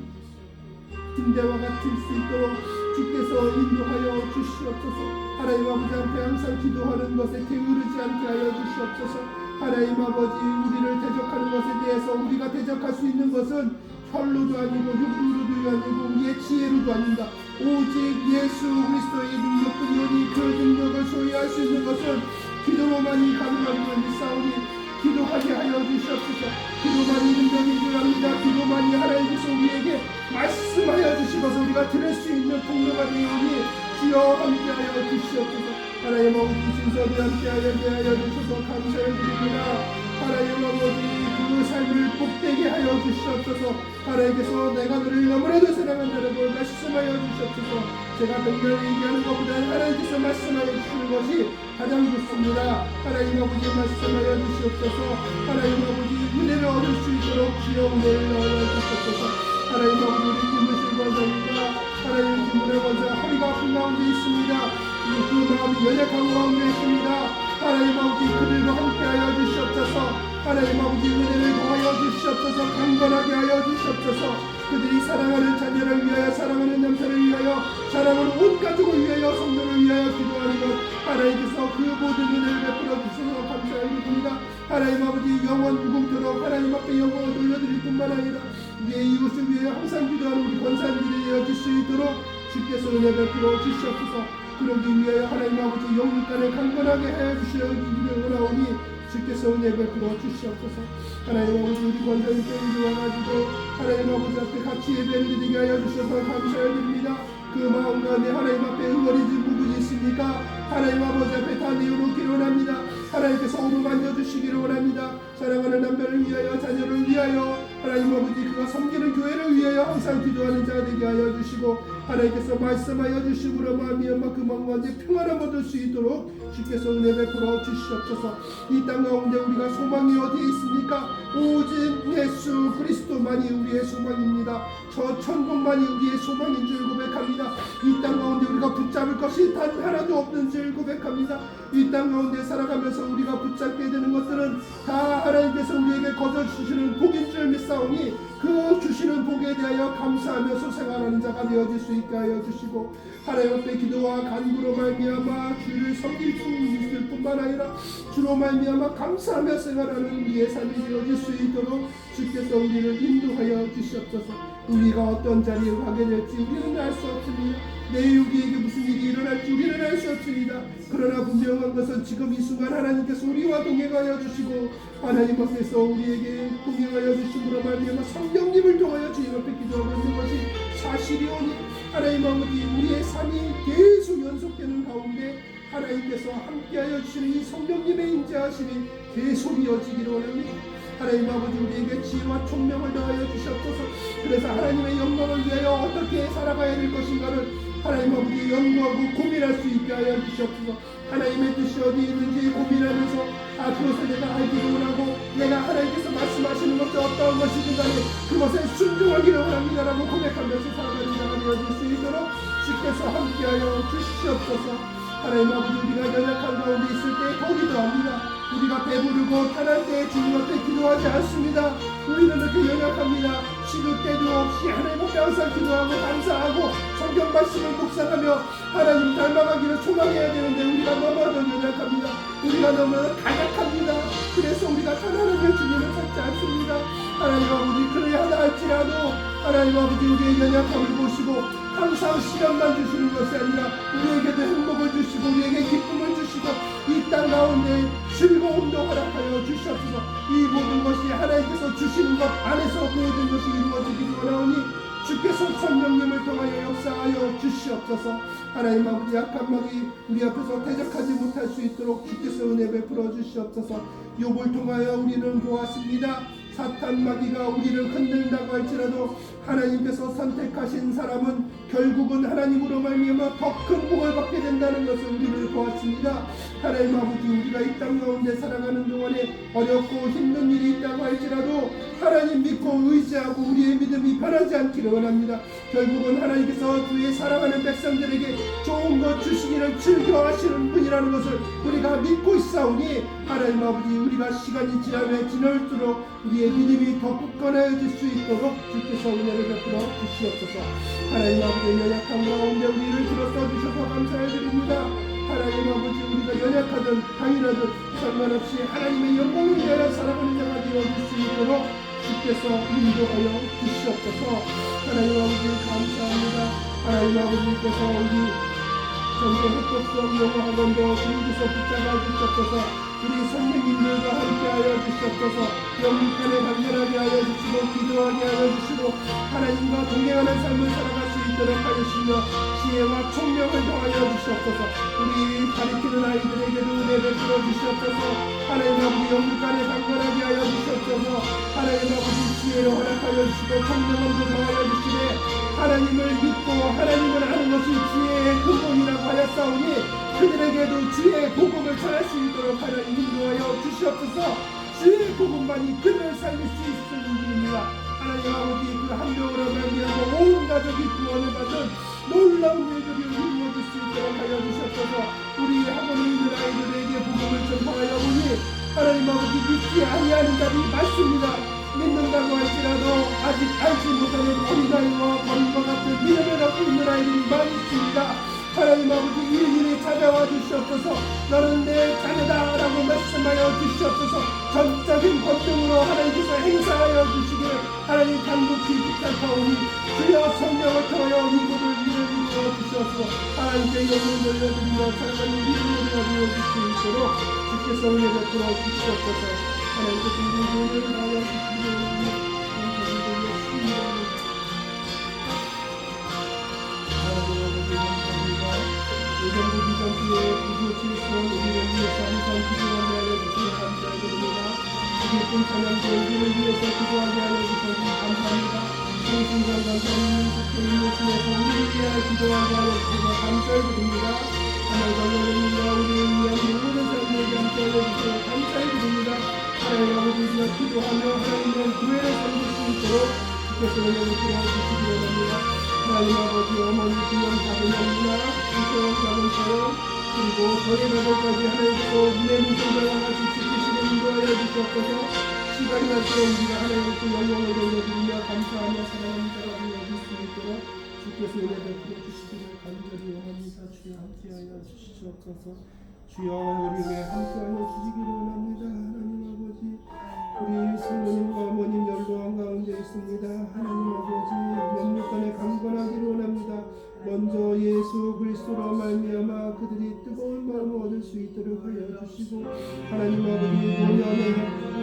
등대와 같을 수 있도록 주께서 인도하여 주시옵소서. 하나님 아버지 앞에 항상 기도하는 것에 게으르지 않게 하여 주시옵소서. 하나님 아버지 우리를 대적하는 것에 대해서 우리가 대적할 수 있는 것은 혈로도 아니고 육으로도 아니고 우리의 지혜로도 아닙니다. 오직 예수 그리스도의 능력뿐이오니 그 능력을 소유할 수 있는 것은 기도로만이 가능한 일사오니 기도하게 하여 주시옵소서. 기도만이 능력이 필요합니다. 기도만이 하나님께서 우리에게 말씀하여 주시고서 우리가 들을 수 있는 통로가 되오니 주여 함께하여 주시옵소서. 하나님 아버지 진선이 함께하여 주셔서 감사를 드립니다. 하나님 아버지 그 삶을 복되게 하여 주시옵소서. 하나님께서 내가 너를 너무나도 사랑한다라고 말씀하여 주시옵소서. 제가 명령을 얘기하는 것보다 하나님께서 말씀하여 주시는 것이 가장 좋습니다. 하나님 아버지 말씀하여 주시옵소서. 하나님 아버지 은혜를 얻을 수 있도록 주여 은혜를 넣어 주시옵소서. 하나님 아버지 우리 김무실 권사님과 하나님 김문혜 권사 허리가 아픈 가운데 있습니다. 그 마음이 연약한 가운데 있습니다. 하나님 아버지 그들과 함께하여 주시옵소서. 하나님 아버지 은혜를 더하여 주시옵소서. 강건하게 하여 주시옵소서. 그들이 사랑하는 자녀를 위하여 사랑하는 남편을 위하여 사랑하는 온 가족을 위하여 성도를 위하여 기도하는 것 하나님께서 그 모든 은혜를 베풀어 주셔서 감사드립니다. 하나님 아버지 영원 무궁토록 하나님 앞에 영광을 돌려드릴 뿐만 아니라 우리의 이웃을 위하여 항상 기도하는 우리 권사님들이 되어질 수 있도록 주께서 은혜 베풀어 주시옵소서. 그러기 위하여 하나님 아버지 영육간에 강건하게 해 주시기를 원하오니 주께서 은혜 베풀어 주시옵소서. 하나님 아버지 우리 권사님께 이루어가지고 하나님 아버지 앞에 같이 예배를 드리게 하여 주셔서 감사드립니다. 그 마음 가운데 하나님 앞에 응어리지 부분이 있습니까? 하나님 아버지 앞에 다 내어놓기를 원합니다. 하나님께서 오르만져 주시기를 원합니다. 사랑하는 남편을 위하여 자녀를 위하여 하나님 아버지 그가 섬기는 교회를 위하여 항상 기도하는 자가 되게 하여 주시고 하나님께서 말씀하여 주심으로 말미암아 그 마음 가운데 평안을 얻을 수 있도록 주께서 은혜 베풀어 주시옵소서. 이 땅 가운데 우리가 소망이 어디에 있습니까? 오직 예수 그리스도만이 우리의 소망입니다. 저 천국만이 우리의 소망인 줄 고백합니다. 이 땅 가운데 우리가 붙잡을 것이 단 하나도 없는 줄 고백합니다. 이 땅 가운데 살아가면서 우리가 붙잡게 되는 것들은 다 하나님께서 우리에게 거저 주시는 복인 줄 믿사오니 그 주시는 복에 대하여 감사하면서 생활하는 자가 되어질 수 있게 하여 주시고 하나님 앞에 기도와 간구로 말미암아 주를 섬길 수 있을 뿐만 아니라 주로 말미암아 감사하며 생활하는 우리의 삶이 되어질 수 있도록 주께서 우리를 인도하여 주시옵소서. 우리가 어떤 자리에 가게 될지 우리는 알 수 없습니다. 내일 우리에게 무슨 일이 일어날지 우리는 알 수 없습니다. 그러나 분명한 것은 지금 이 순간 하나님께서 우리와 동행하여 주시고 하나님 앞에서 우리에게 동행하여 주심으로 말미암아 성령님을 통하여 주님 앞에 기도하고 있는 것이 사실이오니 하나님 아버지 우리의 삶이 계속 연속되는 가운데 하나님께서 함께하여 주시는 이 성령님의 인자하심이 계속 이어지기를 원합니다. 하나님 아버지 우리에게 지혜와 총명을 더하여 주시옵소서. 그래서 하나님의 영광을 위하여 어떻게 살아가야 될 것인가를 하나님 아버지 연구하고 고민할 수 있게 하여 주시옵소서. 하나님의 뜻이 어디 있는지 고민하면서 그것을 내가 알기를 원하고 내가 하나님께서 말씀하시는 것이 어떠한 것이든 간에 그것에 순종하기를 원합니다라고 고백하면서 살아가는 자가 되어질 수 있도록 주께서 함께하여 주시옵소서. 하나님 아버지 우리가 연약한 가운데 있을 때 거기도 합니다. 우리가 배부르고 편할 때 주님 앞에 기도하지 않습니다. 우리는 이렇게 연약합니다. 식을 때도 없이 하나님 앞에 항상 기도하고 감사하고 성경 말씀을 묵상하며 하나님 닮아가기를 소망해야 되는데 우리가 너무나도 연약합니다. 우리가 너무나 가약합니다. 그래서 우리가 하나님의 주님을 찾지 않습니다. 하나님 아버지 그래야 할지라도 하나님 아버지 우리의 연약함을 보시고 항상 시간만 주시는 것이 아니라 우리에게도 행복을 주시고 우리에게 기쁨을 주시고 이 땅 가운데 즐거움도 허락하여 주시옵소서. 이 모든 것이 하나님께서 주시는 것 안에서 모든 것이 이루어지기를 원하오니 주께서 성령님을 통하여 역사하여 주시옵소서. 하나님 아버지 약한 마귀 우리 앞에서 대적하지 못할 수 있도록 주께서 은혜 베풀어 주시옵소서. 욥을 통하여 우리는 보았습니다. 사탄 마귀가 우리를 흔든다고 할지라도 하나님께서 선택하신 사람은 결국은 하나님으로 말미암아 더 큰 복을 받게 된다는 것을 우리를 보았습니다. 하나님 아버지 우리가 이 땅 가운데 살아가는 동안에 어렵고 힘든 일이 있다고 할지라도 하나님 믿고 의지하고 우리의 믿음이 변하지 않기를 원합니다. 결국은 하나님께서 주의 사랑하는 백성들에게 좋은 것 주시기를 즐겨하시는 분이라는 것을 우리가 믿고 있사오니 하나님 아버지 우리가 시간이 지나면 지날수록 우리의 믿음이 더 굳건해질 수 있도록 주께서 은혜를 베풀어 주시옵소서. 하나님 아버지의 연약한 가운데 우리를 들어서 주셔서 감사해드립니다. 하나님 아버지 우리가 연약하든 강인하든 상관없이 하나님의 영광을 위하여 살아가는 자가 되어질 수 있도록 주께서 인도하여 주시옵소서. 하나님 아버지 감사합니다. 하나님 아버지께서 우리 전도 협곡성 영어학원도 주님께서 붙잡아 주시옵소서. 우리 선생님들과 함께하여 주시옵소서. 영육간에 강렬하게 하여 주시고 기도하게 하여 주시고 하나님과 동행하는 삶을 살아갈 수 있도록 하여주시며 지혜와 총명을 더하여 주시옵소서. 우리 가르치는 아이들에게도 은혜 베풀어 주시옵소서. 하나님 아버지 영육간에 강렬하게 하여 주시옵소서. 하나님 아버지 지혜를 허락하여 주시고 총명함도 더하여 주시되 하나님을 믿고 하나님을 아는 것이 지혜의 근본이라고 하였사오니 그들에게도 주의 복음을 전할 수 있도록 하나님 인도하여 주시옵소서. 주의 복음만이 그들을 살릴 수 있는 일입니다. 하나님 아버지 그 한 명으로 말미암아 온 가족이 구원을 받은 놀라운 일들이 이루어질 수 있도록 하여 주시옵소서. 우리 학원에 있는 아이들에게 복음을 전파하여 보니 하나님 아버지 믿지 아니하는 자들이 많습니다. 믿는다고 할지라도 아직 알지 못하는 어린아이와 버림과 같은 믿음을 갖고 있는 아이들이 많이 있습니다. 하나님 아버지 일일이 찾아와 주시옵소서. 너는 내 자녀다 라고 말씀하여 주시옵소서. 전적인 권능으로 하나님께서 행사하여 주시기를 하나님 간곡히 부탁하오니 주여 성령을 통하여 이곳을 이루어 주시옵소서. 하나님께 영광을 돌려드리며 살아가는 이름으로 되어줄 수 있도록 주께서 은혜 베풀어 주시옵소서. 하나님께서 우리의 은혜를 하여 주시기를 예전부 비전기에 구주 질서원 우리를 위해서 항상 기도하게 하여 주시니 감사드립니다. 기쁜 찬양 전기를 위해서 기도하게 하여 주셔서 감사합니다. 성신과 감사합니다. 주님의 중에서 우리를 위하여 기도하고 하여 주셔서 감사드립니다. 하나님 아버지가 우리를 위한 모든 사람들에게 함께 해주셔서 감사드립니다. 하나님 아버지가 기도하며 하나님의 교회를 섬길 수 있도록 주께서 은혜를 부어주시기 원합니다. 하나님 아버지 어머니 분명 작은 엄마 이처럼 작은 처럼 그리고 저희 가족까지 하나님께서 눈의 눈동자와 같이 지키시는 인도하여 주시옵소서. 시간이 날수록 우리가 하나님께 영광을 돌려드리며 감사하며 사랑하는 자가 되어질 수 있도록 주께서 은혜 베풀어 주시기를 간절히 원합니다. 주여 함께하여 주시옵소서. 주여 우리에게 함께하여 주시기를 원합니다. 하나님 아버지 우리 성모님과 어머님 연로한 가운데 있습니다. 하나님 아버지 영육간에 강건하기를 원합니다. 먼저 예수 그리스도로 말미암아 그들이 뜨거운 마음을 얻을 수 있도록 하여 주시고 하나님 아버지 노년에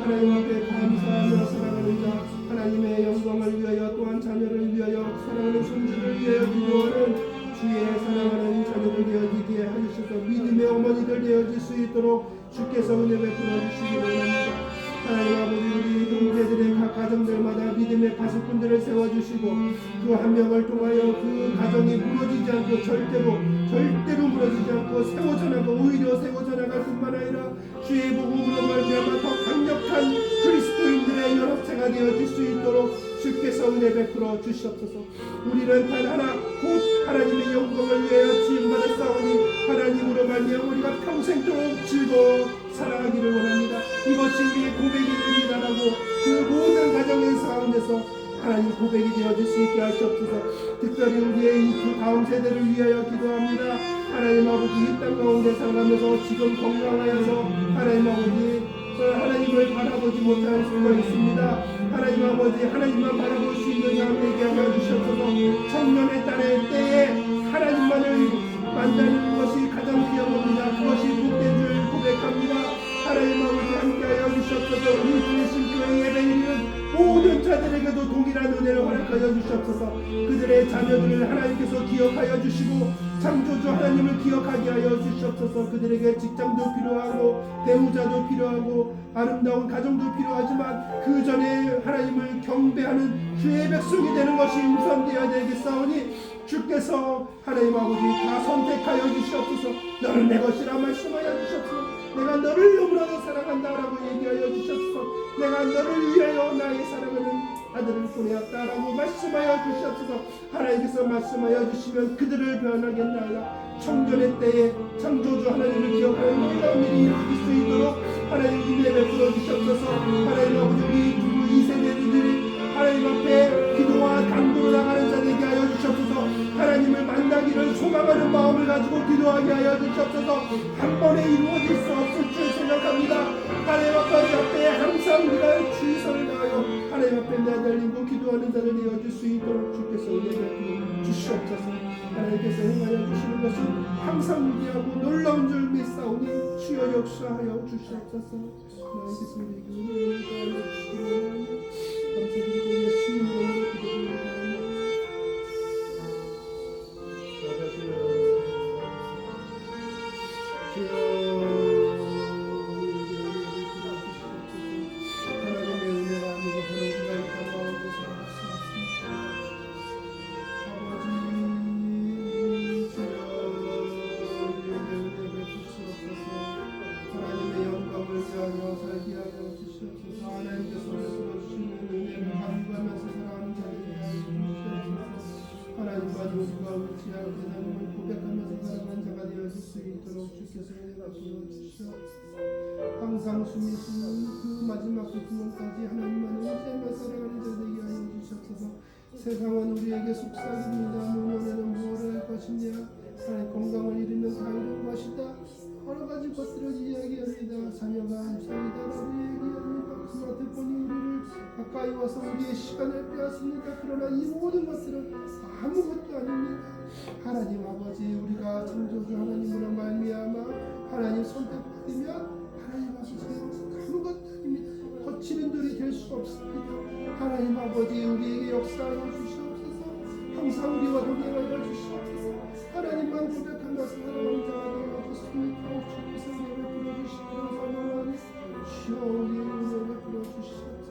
하나님 앞에 감사하며 살아가는 자 하나님의 영광을 위하여 또한 자녀를 위하여 사랑하는 손주를 위하여 기도하는 주의 사랑하는 자녀들 되어지게 하셔서 믿음의 어머니들 되어질 수 있도록 주께서 은혜 베풀어 주시기 원합니다. 하나님 아버지 우리 형제들의 각 가정들마다 믿음의 파수꾼들을 세워주시고 그 한 명을 통하여 그 가정이 무너지지 않고 절대로 무너지지 않고 세워져 나가 오히려 세워져 나갈 뿐만 아니라 주의 복음으로 말미암아 더 강력한 그리스도인들의 연합체가 되어질 수 있도록 주께서 은혜 베풀어 주시옵소서. 우리는 단 하나 곧 하나님의 영광을 위하여 지음받았사오니 하나님으로 말미암아 우리가 평생도록 즐거워 살아가기를 원합니다. 이것이 우리의 고백이 됩니다라고 그 모든 가정의 가운데서 하나님 고백이 되어질 수 있게 하시옵소서. 특별히 우리의 이 두 다음 세대를 위하여 기도합니다. 하나님 아버지 이 땅 가운데 살아가면서 지금 건강하여서 하나님 아버지 하나님을 바라보지 못할 수가 있습니다. 하나님 아버지 하나님만 바라볼 수 있는 자에게 하여 주시옵소서. 청년의 딸의 때에 하나님만을 만나는 것이 가장 귀합니다. 그것이 복된 줄 고백합니다. 하나님 아버지 함께하여 주시옵소서. 우리 주의신교회 예배인은 모든 자들에게도 동일한 은혜를 허락하여 주시옵소서. 그들의 자녀들을 하나님께서 기억하여 주시고 창조주 하나님을 기억하게 하여 주시옵소서. 그들에게 직장도 필요하고 배우자도 필요하고 아름다운 가정도 필요하지만 그 전에 하나님을 경배하는 주의 백성이 되는 것이 우선되어야 되겠사오니 주께서 하나님 아버지 다 선택하여 주시옵소서. 너는 내 것이라 말씀하여 주시옵소서. 내가 너를 너무나도 사랑한다라고 얘기하여 주셨소. 내가 너를 위하여 나의 사랑하는 아들을 보내었다라고 말씀하여 주셨소. 하나님께서 말씀하여 주시면 그들을 변하겠나이다. 청년의 때에 창조주 하나님을 기억하여 놀라운 일이 이루어질 수 있도록 하나님 은혜 베풀어 주셨소서. 하나님 아버지 우리 부부 2세대들이 하나님 앞에 기도와 간구로 나가는 자들에게 하여 주셨소서. 하나님을 만나기를 소망하는 마음을 가지고 기도하게 하여 주셨소서. 한 번에 이루어질 수 없을 줄 생각합니다. 하나님 앞에 항상 우리가 주의선을 다하여 하나님 앞에 매달리고 기도하는 자를 되어줄 수 있도록 주께서 은혜 베풀어 주시옵소서. 하나님께서 행하여 주시는 것은 항상 위대하고 놀라운 줄 믿사오니 주여 역사하여 주시옵소서. 하나님께서 우리에게 은혜를 더하여 주시기 원합니다. 감사드리고 예수 이름으로 기도드립니다. 항상 숨으시는 그 마지막 구원까지 하나님만을 의지하며 살아가는 자들에게 하여 주셨소서. 세상은 우리에게 속삭입니다. 노년에는 무엇을 할 것이냐, 하나님 건강을 잃으면 다 잃은 것이다, 여러 가지 것들을 이야기합니다. 자녀가 암살이다라고 얘기합니다. 그러나 듣보니 우리를 가까이 와서 우리의 시간을 빼앗습니다. 그러나 이 모든 것들은 아무것도 아닙니다. 하나님 아버지 우리가 창조주 하나님으로 말미암아 하나님 선택받으면 하나님 아버지 아무것도 아닙니다. 거치는 돌이 될 수 없습니다. 하나님 아버지 우리에게 역사하여 주시옵소서. 항상 우리와 동행하여 주시옵소서. 하나님만 고백하며 살아가는 자가 되어 주시옵소서. 주께서 은혜를 베풀어 주시기를 원하오니 주여 우리의 은혜를 베풀어 주시옵소서.